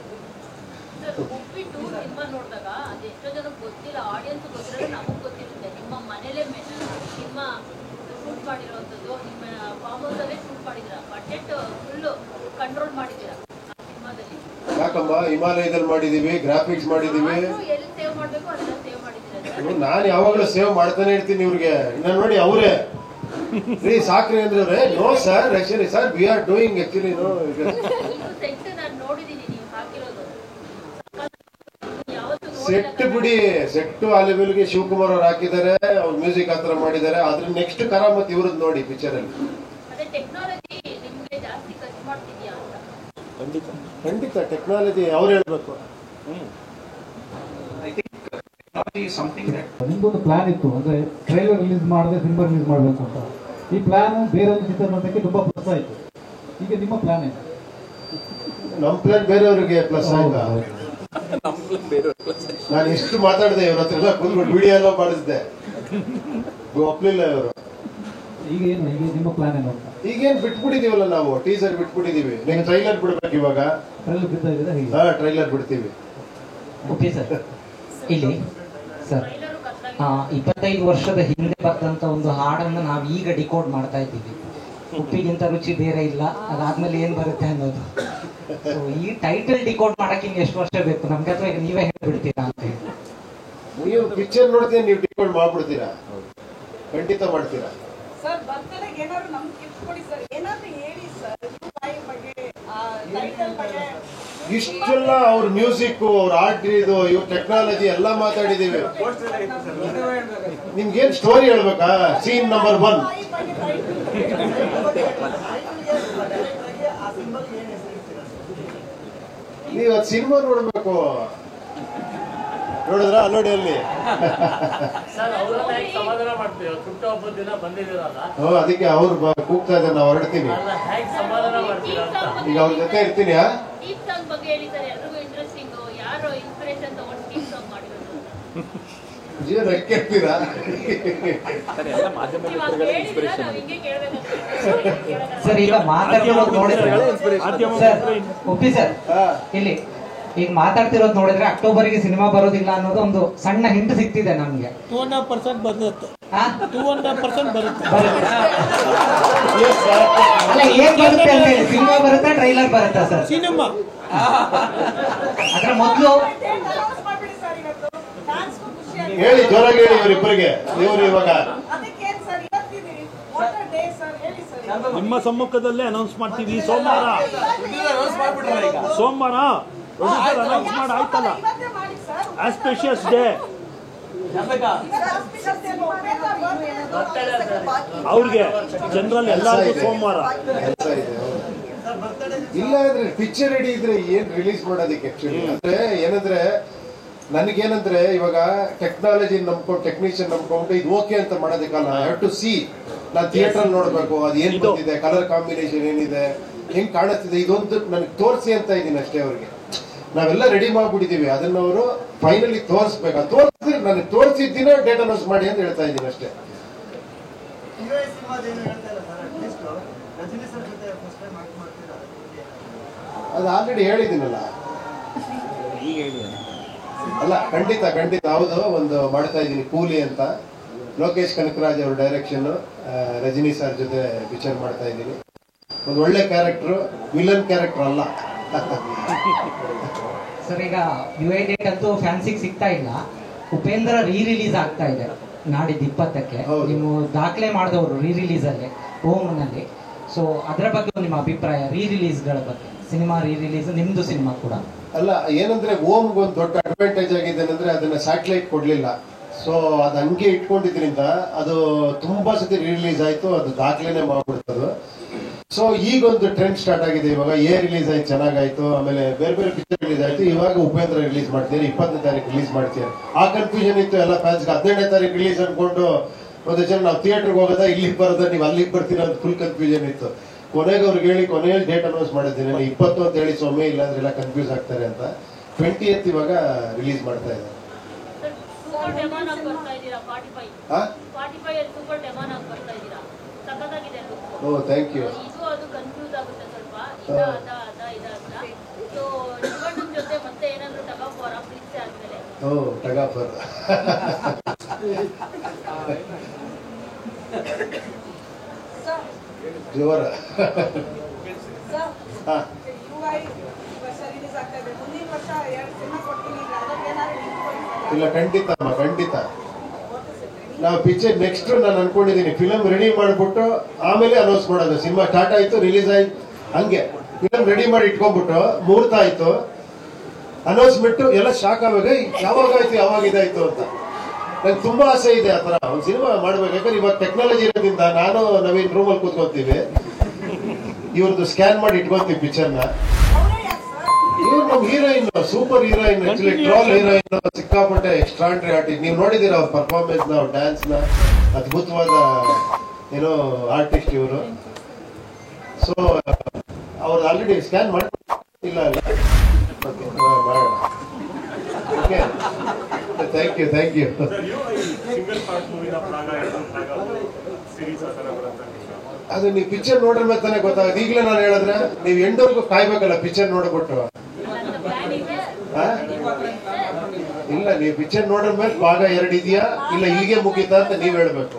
ಉಪ್ಪಿಟ್ಟು ಸಿನಿಮಾ ನೋಡಿದಾಗ ಅದೆಷ್ಟೋ ಜನಕ್ಕೆ ಗೊತ್ತಿಲ್ಲ, ಆಡಿಯನ್ಸ್ ಗೊತ್ತಿರೋದು ನಮಗ್ ಗೊತ್ತಿರುತ್ತೆ. ನಿಮ್ಮ ಮನೇಲೆ ಸಿನಿಮಾ ಶೂಟ್ ಮಾಡಿರುವಂತದ್ದು, ನಿಮ್ಮ ಫಾರ್ಮ್ ಹೌಸ್ ಅಲ್ಲೇ ಶೂಟ್ ಮಾಡಿದ್ರ, ಬಜೆಟ್ ಫುಲ್ ಕಂಟ್ರೋಲ್ ಮಾಡಿದ್ದೀರಾ ಸಿನಿಮಾದಲ್ಲಿ. ಯಾಕಮ್ಮ ಹಿಮಾಲಯದಲ್ಲಿ ಮಾಡಿದೀವಿ, ಗ್ರಾಫಿಕ್ಸ್ ಮಾಡಿದೀವಿ. ಎಲ್ಲಿ ಸೇವ್ ಮಾಡ್ಬೇಕು ಅದೆಲ್ಲ ಸೇವ್ ಮಾಡಿದ್ದೀರಾ. ನಾನು ಯಾವಾಗಲೂ ಸೇವ್ ಮಾಡ್ತಾನೆ ಇರ್ತೀನಿ ಇವ್ರಿಗೆ. ನಾನು ನೋಡಿ ಅವರೇ ರೀ ಸಾಕ್ರಿ ಅಂದ್ರೆ no sir actually sir we are doing actually no. Set ನಾನು ನೋಡಿದೀನಿ ನೀವು ಹಾಕಿರೋದು. ಸೆಟ್ ಬಿಡಿ, ಸೆಟ್ ಆ ಲೆವೆಲ್ಗೆ ಶಿವಕುಮಾರ್ ಅವ್ರು ಹಾಕಿದ್ದಾರೆ, ಅವ್ರ ಮ್ಯೂಸಿಕ್ ಆ ತರ ಮಾಡಿದ್ದಾರೆ. ಅದ್ರ ನೆಕ್ಸ್ಟ್ ಕರಾಮತ್ ಇವ್ರದ್ದು ನೋಡಿ ಪಿಕ್ಚರ್ ಅಲ್ಲಿ. ಅದೇ ಟೆಕ್ನಾಲಜಿ ನಿಮ್ಗೆ ಜಾಸ್ತಿ ಖರ್ಚು ಮಾಡ್ತಿದ್ಯಾ ಅಂತ. ಖಂಡಿತ ಟೆಕ್ನಾಲಜಿ ಅವ್ರು ಹೇಳ್ಬೇಕು. ನಿಮ್ದೊಂದು ಪ್ಲಾನ್ ಇತ್ತು, ಅಂದ್ರೆ ಟ್ರೈಲರ್ ರಿಲೀಸ್ ಮಾಡದೆ ಸಿನಿಮಾ ರಿಲೀಸ್ ಮಾಡಬೇಕು ಅಂತ. ಈ ಪ್ಲಾನ್ ಬೇರೆ ಒಂದು ಚಿತ್ರತಂಡಕ್ಕೆ ತುಂಬಾ ಪ್ಲಸ್ ಆಯ್ತು. ಈಗ ನಿಮ್ಮ ಪ್ಲಾನ್ ಏನು? ನಮ್ ಪ್ಲಾನ್ ಬೇರೆಯವ್ರಿಗೆ ಪ್ಲಸ್ ಆಯ್ತಾ? ನಾನು ಎಷ್ಟು ಮಾತಾಡಿದೆ ಇವ್ರ ಹತ್ರ ಎಲ್ಲ ಕುಂದ್ಬಿಟ್ಟು ವಿಡಿಯೋ ಎಲ್ಲ ಮಾಡಿಸಿದೆ, ಒಪ್ಲಿಲ್ಲ ಇವರು. ಈಗ ಏನು, ಈಗ ನಿಮ್ಮ ಪ್ಲಾನ್ ಏನು ಅಂತ? ಈಗೇನ್ ಬಿಟ್ಬಿಟ್ಟಿದೀವಲ್ಲ ನಾವು, ಟೀಸರ್ ಬಿಟ್ಬಿಟ್ಟಿದೀವಿ. ನೆಕ್ಸ್ಟ್ ಟ್ರೈಲರ್ ಬಿಡ್ಬೇಕು ಇವಾಗ. ಟ್ರೈಲರ್ ಬಿಡ್ತಾ ಇದ್ದೀರಾ? ಹಾ ಟ್ರೈಲರ್ ಬಿಡ್ತೀವಿ. ಓಕೆ ಸರ್, ಇಲ್ಲಿ ಸರ್ 25 ವರ್ಷದ ಹಿಂದೆ ಬರ್ತಂತ ಒಂದು ಹಾಡನ್ನು ನಾವು ಈಗ ಡಿಕೋಡ್ ಮಾಡ್ತಾ ಇದ್ದೀವಿ. ಉಪ್ಪಿಗಿಂತ ರುಚಿ ಬೇರೆ ಇಲ್ಲ, ಅದಾದ್ಮೇಲೆ ಏನ್ ಬರುತ್ತೆ ಅನ್ನೋದು. ಈ ಟೈಟಲ್ ಡಿಕೋಡ್ ಮಾಡಕ್ಕೆ ಹಿಂಗೆ ಎಷ್ಟು ವರ್ಷ ಬೇಕು ನಮ್ಗೆ, ಅಥವಾ ಈಗ ನೀವೇ ಹೇಳ್ಬಿಡ್ತೀರಾ ಅಂತ ಹೇಳಿ? ನೀವು ಪಿಕ್ಚರ್ ನೋಡ್ತೀನಿ, ನೀವು ಡಿಕೋಡ್ ಮಾಡ್ಬಿಡ್ತೀರಾ? ಖಂಡಿತ ಮಾಡ್ತೀರಾ ಸರ್. ಬರ್ತಡೆಗೆ ಏನಾದ್ರು ನಮ್ಗೆ ಗಿಫ್ಟ್ ಕೊಡಿ ಸರ್, ಏನಾದ್ರು ಹೇಳಿ ಸರ್ ಬಗ್ಗೆ, ಟೈಟಲ್ ಬಗ್ಗೆ. ಇಷ್ಟೆಲ್ಲ ಅವ್ರ ಮ್ಯೂಸಿಕ್, ಅವ್ರ ಆರ್ಟ್, ಇದು ಇವ್ರ ಟೆಕ್ನಾಲಜಿ ಎಲ್ಲ ಮಾತಾಡಿದೀವಿ. ನಿಮ್ಗೇನ್ ಸ್ಟೋರಿ ಹೇಳ್ಬೇಕಾ? ಸೀನ್ ನಂಬರ್ 1 ನೀವು ಅದು ಸಿನಿಮಾ ನೋಡ್ಬೇಕು. ನೋಡಿದ್ರ ನೋಡಿ ಅಲ್ಲಿ ಸರ್ ಅವ್ರನ್ನ ಹೇಗೆ ಸಮಾಧಾನ ಮಾಡ್ತೀವಿ? ಹುಟ್ಟು ಹಬ್ಬದ ದಿನ ಬಂದಿದ್ದೀರಲ್ಲ, ಅದಕ್ಕೆ ಅವ್ರು ಕೂಗ್ತಾ ಇದ್ದಾರೆ, ನಾವು ಹೊರಡ್ತೀವಿ. ಹೇಗೆ ಸಮಾಧಾನ ಮಾಡ್ತೀರಾ ಅಂತ ಈಗ ಅವ್ರ ಜೊತೆ ಇರ್ತೀನಿ. ಟೀಮ್ ಸಾಂಗ್ ಬಗ್ಗೆ ಹೇಳಿದ್ದಾರೆ, ಎಲ್ರಿಗೂ ಇಂಟ್ರೆಸ್ಟಿಂಗ್. ಯಾರು ಇನ್ಸ್ಪಿರೇಷನ್ ತಗೊಂಡು ಟೀಮ್ ಸಾಂಗ್ ಮಾಡಿರೋದು? ಜೀವನ ಕೇಳ್ತೀರಾ? ಸರ್ ಈಗ ಮಾತಾಡ್ತಿರೋದು ನೋಡಿದ್ರೆ ಸರ್, ಒಪ್ಪಿ ಸರ್, ಇಲ್ಲಿ ಈಗ ಮಾತಾಡ್ತಿರೋದು ನೋಡಿದ್ರೆ ಅಕ್ಟೋಬರ್ಗೆ ಸಿನಿಮಾ ಬರೋದಿಲ್ಲ ಅನ್ನೋದು ಒಂದು ಸಣ್ಣ ಹಿಂಟ್ ಸಿಗ್ತಿದೆ ನಮ್ಗೆ. 2.5% ಬರುತ್ತೆ. 2.5% ಬರುತ್ತೆ. ಅಲ್ಲ ಏನ್ ಬರುತ್ತೆ ಅಂತ ಹೇಳಿ, ಸಿನಿಮಾ ಬರುತ್ತಾ ಟ್ರೈಲರ್ ಬರುತ್ತಾ ಸರ್? ಸಿನಿಮಾ. ಅದ್ರ ಮೊದಲು ಹೇಳಿ, ಜೋರಾಗಿ ಹೇಳಿ ಇವರಿಬ್ಬರಿಗೆ. ಇವರು ಇವಾಗ ನಿಮ್ಮ ಸಮ್ಮುಖದಲ್ಲೇ ಅನೌನ್ಸ್ ಮಾಡ್ತೀವಿ ಸೋಮವಾರ. ಪ್ರೊಡ್ಯೂಸರ್ ಅನೌನ್ಸ್ ಮಾಡಿ ಆಯ್ತಲ್ಲ, ಆಸ್ಪೆಷಿಯಸ್ ಡೇ. ಅವ್ರಿಗೆ ಜನರಲ್ ಎಲ್ಲರಿಗೂ ಸೋಮವಾರ. ಇಲ್ಲ ಅಂದ್ರೆ ಪಿಕ್ಚರ್ ರೆಡಿ ಇದ್ರೆ ಏನ್ ರಿಲೀಸ್ ಮಾಡೋದಕ್ಕೆ ಆಕ್ಚುಲಿ ಅಂದ್ರೆ ಏನಂದ್ರೆ ನನಗೇನಂದ್ರೆ ಇವಾಗ ಟೆಕ್ನಾಲಜಿ ನಂಬ್ಕೊಂಡು, ಟೆಕ್ನಿಷಿಯನ್ ನಂಬ್ಕೊಂಡು ಇದು ಓಕೆ ಅಂತ ಮಾಡೋದಕ್ಕಲ್ಲ. I have to see. ನಾನು ಥಿಯೇಟರ್ ನೋಡ್ಬೇಕು, ಅದು ಏನ್ ಬಂದಿದೆ, ಕಲರ್ ಕಾಂಬಿನೇಷನ್ ಏನಿದೆ, ಹೆಂಗ್ ಕಾಣಿಸ್ತಿದೆ, ಇದೊಂದು ನನಗೆ ತೋರಿಸಿ ಅಂತ ಇದ್ದೀನಿ ಅಷ್ಟೇ. ಅವ್ರಿಗೆ ನಾವೆಲ್ಲ ರೆಡಿ ಮಾಡ್ಬಿಟ್ಟಿದೀವಿ, ಅದನ್ನ ಅವರು ಫೈನಲಿ ತೋರಿಸ್ಬೇಕು. ಅದು ತೋರಿಸಿದ್ರೆ ನನಗೆ ತೋರಿಸಿದ ದಿನ ಡೇಟ್ ಅನೌನ್ಸ್ ಮಾಡಿ ಅಂತ ಹೇಳ್ತಾ ಇದ್ದೀನಿ ಅಷ್ಟೇ. ಅದು ಆಲ್ರೆಡಿ ಹೇಳಿದ್ದೀನಲ್ಲ. ಅಲ್ಲ ಖಂಡಿತ ಖಂಡಿತ ಹೌದು. ಒಂದು ಮಾಡ್ತಾ ಇದ್ದೀನಿ ಕೂಲಿ ಅಂತ, ಲೋಕೇಶ್ ಕನಕರಾಜ್ ಅವ್ರ ಡೈರೆಕ್ಷನ್, ರಜನಿ ಸರ್ ಜೊತೆ ಪಿಕ್ಚರ್ ಮಾಡ್ತಾ ಇದ್ದೀನಿ. ಒಂದು ಒಳ್ಳೆ ಕ್ಯಾರೆಕ್ಟರ್, ವಿಲನ್ ಕ್ಯಾರೆಕ್ಟರ್ ಅಲ್ಲ. ಸರ್ ಈಗ ಯುಐ ಡೇಟ್ ಅಂತೂ ಫ್ಯಾನ್ಸಿಗೆ ಸಿಗ್ತಾ ಇಲ್ಲ. ಉಪೇಂದ್ರ ರೀ ರಿಲೀಸ್ ಆಗ್ತಾ ಇದೆ ನಾಡಿದ್ದು 20ಕ್ಕೆ. ನೀವು ದಾಖಲೆ ಮಾಡಿದವರು ರೀ ರಿಲೀಸ್ ಅಲ್ಲಿ ಓಮ್ನಲ್ಲಿ. ಸೊ ಅದರ ಬಗ್ಗೆ ನಿಮ್ಮ ಅಭಿಪ್ರಾಯ, ರೀ ರಿಲೀಸ್ಗಳ ಬಗ್ಗೆ? ಸಿನಿಮಾ ರೀ ರಿಲೀಸ್, ನಿಮ್ದು ಸಿನಿಮಾ ಕೂಡ ಅಲ್ಲ. ಏನಂದ್ರೆ ಓಮ್ಗೆ ಒಂದು ದೊಡ್ಡ ಅಡ್ವಾಂಟೇಜ್ ಆಗಿದೆ ಅಂದ್ರೆ ಅದನ್ನ ಸ್ಯಾಟಲೈಟ್ ಕೊಡ್ಲಿಲ್ಲ. ಸೊ ಅದು ಹಂಗೆ ಇಟ್ಕೊಂಡಿದ್ರಿಂದ ಅದು ತುಂಬಾ ಸತಿ ರಿಲೀಸ್ ಆಯ್ತು, ಅದು ದಾಖಲೆನೆ ಮಾಡ್ಬಿಡ್ತದು. ಸೊ ಈಗೊಂದು ಟ್ರೆಂಡ್ ಸ್ಟಾರ್ಟ್ ಆಗಿದೆ. ಇವಾಗ ರಿಲೀಸ್ ಆಯ್ತು, ಚೆನ್ನಾಗಾಯ್ತು. ಆಮೇಲೆ ಬೇರೆ ಬೇರೆ ಪಿಕ್ಚರ್ ರಿಲೀಸ್ ಆಯ್ತು. ಇವಾಗ ಉಪೇಂದ್ರ ರಿಲೀಸ್ ಮಾಡ್ತೀರಿ, 20ನೇ ತಾರೀಕು ರಿಲೀಸ್ ಮಾಡ್ತೀರಿ. ಆ ಕನ್ಫ್ಯೂಷನ್ ಇತ್ತು ಎಲ್ಲ ಫ್ಯಾನ್ಸ್ಗೆ. 15ನೇ ತಾರೀಕು ರಿಲೀಸ್ ಅನ್ಕೊಂಡು ಒಂದು ಜನ ನಾವು ಥಿಯೇಟರ್ಗೆ ಹೋಗೋದಾ, ಇಲ್ಲಿಗೆ ಬರೋದಾ, ನೀವು ಅಲ್ಲಿಗೆ ಬರ್ತೀರಾ ಅಂತ ಫುಲ್ ಕನ್ಫ್ಯೂಷನ್ ಇತ್ತು. ಕೊನೆಗೆ ಅವ್ರಿಗೆ ಹೇಳಿ ಕೊನೆಯಲ್ಲಿ ಡೇಟ್ ಅನೌನ್ಸ್ ಮಾಡಿದ್ದೀನಿ, 20 ಅಂತ ಹೇಳಿ ಸೊಮ್ಮೆ, ಇಲ್ಲಾಂದ್ರೆ ಎಲ್ಲ ಕನ್ಫ್ಯೂಸ್ ಆಗ್ತಾರೆ ಅಂತ. 20th ಇವಾಗ ರಿಲೀಸ್ ಮಾಡ್ತಾ ಇದ್ದಾರೆ. ಸೂಪರ್ ಡೆಮಾನ್ ಆಗಿ ಬರ್ತಾ ಇದ್ದೀರಾ 45 ಅಲ್ಲಿ ಸೂಪರ್ ಡೆಮಾನ್ ಆಗಿ ಬರ್ತಾ ಇದ್ದೀರಾ, ಸಖತ್ತಾಗಿದೆ ಲುಕ್. O thank you. ಇದು ಅದು ಕನ್ಫ್ಯೂಸ್ ಆಗುತ್ತೆ ಸ್ವಲ್ಪ, ಇದ ಅದ ಅಂತ. ಸೊ ಶಿವಣ್ಣನ ಜೊತೆ ಮತ್ತೆ ಏನಾದ್ರು ಟಗಾಫಾರ ಪ್ರೀತಿ ಆದ್ಮೇಲೆ? ಓ ಟಗಾಫರ್ ಜೋರ. ಹಾ ಇಲ್ಲ ಖಂಡಿತ ಅಮ್ಮ, ಖಂಡಿತ. ನಾವು ಪಿಕ್ಚರ್ ನೆಕ್ಸ್ಟ್ ನಾನು ಅನ್ಕೊಂಡಿದ್ದೀನಿ ಫಿಲಮ್ ರೆಡಿ ಮಾಡಿಬಿಟ್ಟು ಆಮೇಲೆ ಅನೌನ್ಸ್ ಮಾಡೋದು. ಸಿನಿಮಾ ಸ್ಟಾರ್ಟ್ ಆಯ್ತು, ರಿಲೀಸ್ ಆಯ್ತು, ಹಂಗೆ ಫಿಲಮ್ ರೆಡಿ ಮಾಡಿ ಇಟ್ಕೊಂಡ್ಬಿಟ್ಟು ಮುಹೂರ್ತ ಆಯ್ತು, ಅನೌನ್ಸ್ಮೆಂಟ್ ಎಲ್ಲ ಶಾಕ್ ಆವಾಗ ಯಾವಾಗಾಯ್ತು ಯಾವಾಗ ಇದಾಯ್ತು ಅಂತ. ನಂಗೆ ತುಂಬಾ ಆಸೆ ಇದೆ ಆ ತರ ಒಂದು ಸಿನಿಮಾ ಮಾಡ್ಬೇಕು. ಯಾಕಂದ್ರೆ ಇವಾಗ ಟೆಕ್ನಾಲಜಿ ಇರೋದ್ರಿಂದ ನಾನು ನವೀನ್ ರೂಮಲ್ಲಿ ಕೂತ್ಕೊಂತೀವಿ, ಇವ್ರದ್ದು ಸ್ಕ್ಯಾನ್ ಮಾಡಿ ಇಟ್ಕೊಂತೀವಿ ಪಿಕ್ಚರ್ನ. ಇವ್ರು ನಮ್ heroine, super heroine, actually troll heroine, ಸಿಕ್ಕಾಪಟ್ಟೆ ಎಕ್ಸ್ಟ್ರಾಂಡ್ರಿ ಆರ್ಟಿಸ್ಟ್. ನೀವು ನೋಡಿದೀರ ಅವ್ರ ಪರ್ಫಾರ್ಮೆನ್ಸ್ ನ, ಅವ್ರ ಡ್ಯಾನ್ಸ್ ನ, ಅದ್ಭುತವಾದ ಏನೋ ಆರ್ಟಿಸ್ಟ್ ಇವರು. ಸೊ ಅವ್ರು ಆಲ್ರೆಡಿ ಸ್ಕ್ಯಾನ್ ಮಾಡಿ ಇಲ್ಲ okay thank you thank you. ಅದು ನೀವು ಪಿಕ್ಚರ್ ನೋಡಿದ್ರೆ ಮೇಲೆ ತಾನೇ ಗೊತ್ತಾಗುತ್ತೆ. ಈಗಲೇ ನಾನು ಹೇಳಿದ್ರೆ ನೀವು ಎಂಡವರೆಗೂ ಕಾಯ್ಬೇಕಲ್ಲ ಪಿಕ್ಚರ್ ನೋಡ್ಬಿಟ್ಟು. ಇಲ್ಲ, ನೀವು ಪಿಕ್ಚರ್ ನೋಡಿದ ಮೇಲೆ ಭಾಗ 2 ಇದೆಯಾ ಇಲ್ಲ ಇಲ್ಲಿಗೆ ಮುಗೀತಾ ಅಂತ ನೀವ್ ಹೇಳ್ಬೇಕು.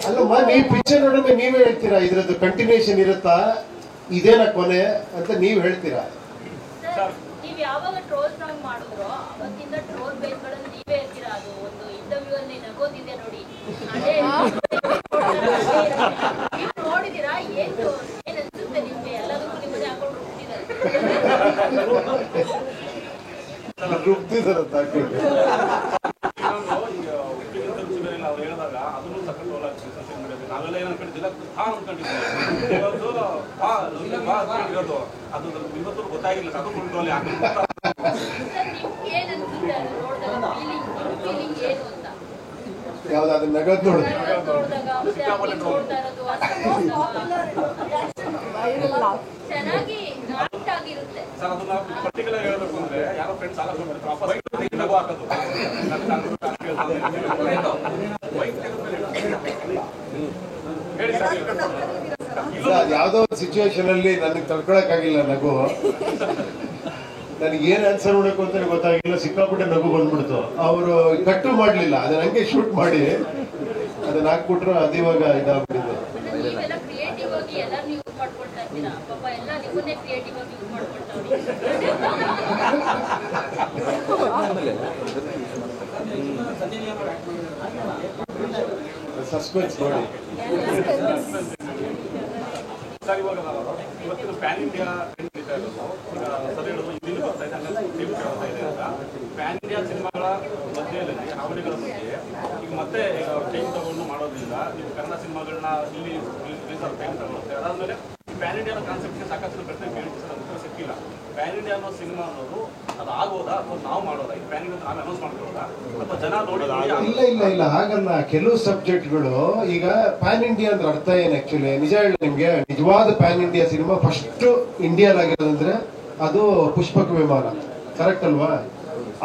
ಅಲ್ಲಮ್ಮ, ನೀವು ಪಿಕ್ಚರ್ ನೋಡಿದ್ರೆ ನೀವೇ ಹೇಳ್ತೀರಾ ಇದ್ರದ್ದು ಕಂಟಿನ್ಯೂಷನ್ ಇರುತ್ತಾ, ಇದೇನ ಕೊನೆ ಅಂತ ನೀವ್ ಹೇಳ್ತೀರಾ. ನೀವ್ ಯಾವಾಗ ಟ್ರೋಲ್ ಸಾಂಗ್ ಮಾಡಿದ್ರು ಅವತ್ತಿಂದ ಟ್ರೋಲ್ ಬೇಸ್ಗಳಲ್ಲಿ ನೀವೇ ಇರ್ತೀರಾ. ಅದು ಒಂದು ಇಂಟರ್ವ್ಯೂ ಅಲ್ಲಿ ನಗೋದಿದೆ ನೋಡಿ, ಅದೇ ನೀವು ನೋಡಿದೀರಾ? ಏನ್ ಅನ್ಸುತ್ತೆ ನಿಮ್ಗೆ? ಎಲ್ಲದಕ್ಕೂ ನಿಮ್ಮದೇ ಹಾಕೊಂಡು ರುಬ್ತಿದಾರಂತ ಹಾಕೊಂಡು ಹೇಳಿದಾಗ ಅದನ್ನು ಸಕ್ಕತ್ ಟೋಲ್ ಆಗ್ತದೆ ಸೋಷಿಯಲ್ ಮೀಡಿಯಾದಲ್ಲಿ. ನಾವೆಲ್ಲ ಏನ್ ಅನ್ಕೊಂಡಿದ್ದಿಲ್ಲ, ಅನ್ಕೊಂಡಿದ್ದೀವಿ ಇರೋದು ಅದು ಇವತ್ತು ಗೊತ್ತಾಗಿಲ್ಲ. ಅದು ಟೋಲ್ ಯಾವ್ದಾದ್ರು ನಗದ್ ನೋಡಿ ಚೆನ್ನಾಗಿ ಆಗಿರುತ್ತೆ ಸರ್. ಅದು ನಾವು ಪರ್ಟಿಕ್ಯುಲರ್ ಹೇಳ್ಬೇಕು ಅಂದ್ರೆ ಯಾರೋ ಫ್ರೆಂಡ್ಸ್ ಸಾಲ ಕೊಡ್ತಾರೆ, ವಾಪಸ್ ನಗು ಹಾಕೋದು. ಯಾವ್ದೋ ಒಂದು ಸಿಚುವೇಶನ್ ಅಲ್ಲಿ ನನಗೆ ತಡ್ಕೊಳಕ್ ಆಗಿಲ್ಲ ನಗು. ನನಗೆ ಏನ್ ಆನ್ಸರ್ ಮಾಡಬೇಕು ಅಂತ ಗೊತ್ತಾಗಿಲ್ಲ, ಸಿಕ್ಕಾಪಟ್ಟೆ ನಗು ಬಂದ್ಬಿಡ್ತು. ಅವರು ಕಟ್ಟು ಮಾಡ್ಲಿಲ್ಲ, ಅದನ್ನ ಹಂಗೆ ಶೂಟ್ ಮಾಡಿ ಅದನ್ನ ಹಾಕ್ಬಿಟ್ರು. ಅದು ಇವಾಗ ಇದಾಗ್ಬಿಟ್ಟಿದೆ. ಕ್ರಿಯೇಟಿವ್ ಆಗಿ ಎಲ್ಲರೂ ಯೂಸ್ ಮಾಡ್ಕೊಳ್ತಾ ಇದ್ದೀರಾ, ಪಾಪ ಎಲ್ಲ ನಿಮ್ಮನ್ನೇ ಕ್ರಿಯೇಟಿವ್ ಆಗಿ ಯೂಸ್ ಮಾಡ್ಕೊಳ್ತಾವ್ರಿ. ಸಸ್ಪೆನ್ಸ್ ನೋಡಿ ಸರ್. ಇವಾಗ ಇವತ್ತಿನ ಪ್ಯಾನ್ ಇಂಡಿಯಾ ಟ್ರೆಂಡ್ ನಡೀತಾ ಇರೋದು, ಈಗ ಸರ್ ಹೇಳೋದು ಇಲ್ಲಿ ಬರ್ತಾ ಇದೆ, ಹಂಗಾಗಿ ಕೇಳ್ತಾ ಇದೆ ಅಂತ. ಪ್ಯಾನ್ ಇಂಡಿಯಾ ಸಿನಿಮಾಗಳ ಮಧ್ಯದಲ್ಲಿ ಹಾವಳಿಗಳ ಬಗ್ಗೆ ಈಗ ಮತ್ತೆ ಟೈಮ್ ತಗೊಂಡು ಮಾಡೋದ್ರಿಂದ ನೀವು ಕನ್ನಡ ಸಿನಿಮಾಗಳನ್ನ ಇಲ್ಲಿ ರಿಲೀಸ್ ಆಗೋ ಟೈಮ್ ತಗೊಳುತ್ತೆ. ಅದಾದ್ಮೇಲೆ ಪ್ಯಾನ್ ಇಂಡಿಯಾದ ಕಾನ್ಸೆಪ್ಟ್ಗೆ ಸಾಕಷ್ಟು ಪ್ರಶ್ನೆ ಕೇಳಿದ್ರೆ ಸರ್ ಉತ್ತರ ಸಿಕ್ಕಿಲ್ಲ. ಪ್ಯಾನ್ ಇಂಡಿಯಾ ಅನ್ನೋ ಸಿನಿಮಾ ಅನ್ನೋದು ಅದು ಆಗೋದಾ ಅಥವಾ ನಾವು ಮಾಡೋದಾ? ಈ ಪ್ಯಾನ್ ಇಂಡಿಯಾ ನಾವೇ ಅನೌನ್ಸ್ ಮಾಡ್ಕೊಳ್ಳೋದಾ ಅಥವಾ ಜನ ನೋಡಿ? ಇಲ್ಲ ಇಲ್ಲ ಇಲ್ಲ, ಹಾಗಲ್ಲ. ಕೆಲವು ಸಬ್ಜೆಕ್ಟ್ಗಳು ಈಗ ಪ್ಯಾನ್ ಇಂಡಿಯಾ ಅಂದ್ರೆ ಅರ್ಥ ಏನು ಆಕ್ಚುಲಿ ನಿಜ ಹೇಳಿ ನಿಮ್ಗೆ. ನಿಜವಾದ ಪ್ಯಾನ್ ಇಂಡಿಯಾ ಸಿನಿಮಾ ಫಸ್ಟ್ ಇಂಡಿಯಾದಾಗಿರೋದಂದ್ರೆ ಅದು ಪುಷ್ಪಕ ವಿಮಾನ, ಕರೆಕ್ಟ್ ಅಲ್ವಾ?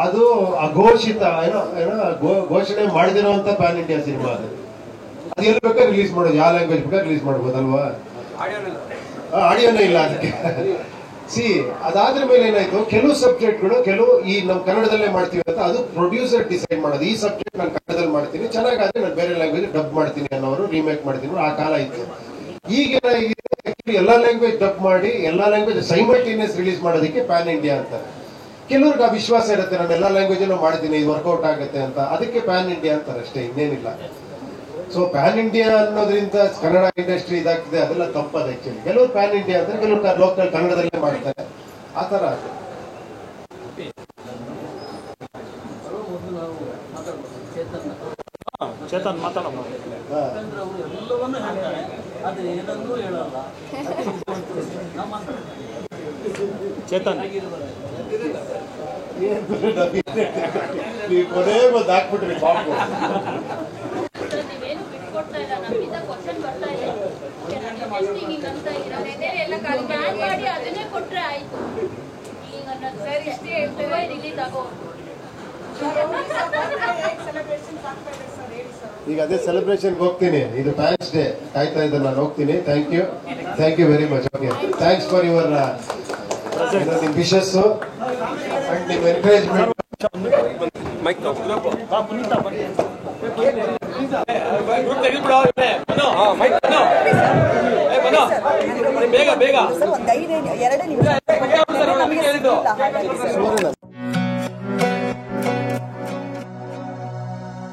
ಅದು ಅಘೋಷಿತ ಏನೋ ಏನೋ ಘೋಷಣೆ ಮಾಡಿದಿರುವಂತ ಪ್ಯಾನ್ ಇಂಡಿಯಾ ಸಿನಿಮಾ. ಅದು ಅದು ಎಲ್ಲಿ ಬೇಕಾದ್ರೆ ರಿಲೀಸ್ ಮಾಡೋದು, ಯಾವ ಲ್ಯಾಂಗ್ವೇಜ್ ಬೇಕಾದ್ರೆ ರಿಲೀಸ್ ಮಾಡ್ಬೋದಲ್ವಾ? ಆಡಿಯೋನೇ ಇಲ್ಲ ಅದಕ್ಕೆ. ಅದಾದ್ರ ಮೇಲೆ ಏನಾಯ್ತು, ಕೆಲವು ಸಬ್ಜೆಕ್ಟ್ಗಳು ಕೆಲವು ಈ ನಮ್ಮ ಕನ್ನಡದಲ್ಲೇ ಮಾಡ್ತೀವಿ ಅಂತ ಅದು ಪ್ರೊಡ್ಯೂಸರ್ ಡಿಸೈಡ್ ಮಾಡೋದು. ಈ ಸಬ್ಜೆಕ್ಟ್ ನಾನು ಕನ್ನಡದಲ್ಲಿ ಮಾಡ್ತೀನಿ, ಚೆನ್ನಾಗಾದ್ರೆ ನಾನು ಬೇರೆ ಲ್ಯಾಂಗ್ವೇಜ್ ಡಬ್ ಮಾಡ್ತೀನಿ ಅನ್ನೋರು, ರೀಮೇಕ್ ಮಾಡ್ತೀನಿ. ಆ ಕಾಲ ಇತ್ತು. ಈಗ ಎಲ್ಲಾ ಲ್ಯಾಂಗ್ವೇಜ್ ಡಬ್ ಮಾಡಿ ಎಲ್ಲಾ ಲ್ಯಾಂಗ್ವೇಜ್ ಸೈಮಲ್ಟೇನಿಯಸ್ ರಿಲೀಸ್ ಮಾಡೋದಕ್ಕೆ ಪ್ಯಾನ್ ಇಂಡಿಯಾ ಅಂತಾರೆ. ಕೆಲವ್ರಿಗೆ ಆ ವಿಶ್ವಾಸ ಇರುತ್ತೆ, ನಾನು ಎಲ್ಲಾ ಲ್ಯಾಂಗ್ವೇಜ್ ಮಾಡ್ತೀನಿ, ಇದು ವರ್ಕೌಟ್ ಆಗುತ್ತೆ ಅಂತ, ಅದಕ್ಕೆ ಪ್ಯಾನ್ ಇಂಡಿಯಾ ಅಂತಾರೆ ಅಷ್ಟೇ, ಇನ್ನೇನಿಲ್ಲ. ಸೊ ಪ್ಯಾನ್ ಇಂಡಿಯಾ ಅನ್ನೋದ್ರಿಂದ ಕನ್ನಡ ಇಂಡಸ್ಟ್ರಿ ಇದಾಗ್ತದೆ, ಅದೆಲ್ಲ ತಪ್ಪದ ಆಕ್ಚುಲಿ. ಕೆಲವರು ಪ್ಯಾನ್ ಇಂಡಿಯಾ ಅಂದ್ರೆ ಕೆಲವರು ಲೋಕಲ್ ಕನ್ನಡದಲ್ಲೇ ಮಾಡ್ತಾರೆ, ಆ ತರ. ಚೇತನ್ ಮಾತಾಡಮ್ಮ. ಎಲ್ಲವನ್ನೂ ಹೇಳ್ತಾರೆ, ಅದು ಏನನ್ನೂ ಹೇಳಲ್ಲ. ಚೇತನ್ ನೀವು ಕೊನೆ ಬಂದು ಹಾಕ್ಬಿಟ್ರಿ ಪಾಪು. ನೆಕ್ಸ್ಟ್ ಹಿಂಗ್ ಅಂತ ಇದ್ದೀರಾ ಎಲ್ಲ ಖಾಲಿ ಪ್ಲಾನ್ ಮಾಡಿ ಅದನ್ನೇ ಕೊಟ್ರೆ ಆಯ್ತು ಈಗ ಅನ್ನೋದು ಸರ್ ಇಷ್ಟೇ ಹೇಳ್ತಾರೆ ರಿಲೀಸ್ ಆಗೋ ಈಗ ಅದೇ ಸೆಲೆಬ್ರೇಷನ್ಗೆ ಹೋಗ್ತೀನಿ. ಇದು ಥ್ಯಾಂಕ್ಸ್ ಡೇ ಕಾಯ್ತಾ ಇದ್ದೆ, ನಾನು ಹೋಗ್ತೀನಿ. Thank you very much. Okay, thanks for your ನಿಮ್ಮ ವಿಶಸ್ ಅಂಡ್ ನಿಮ್ಮ ಎನ್ಕರೇಜ್ಮೆಂಟ್. ಬೇಗ ಬೇಗ 2 ನಿಮಿಷ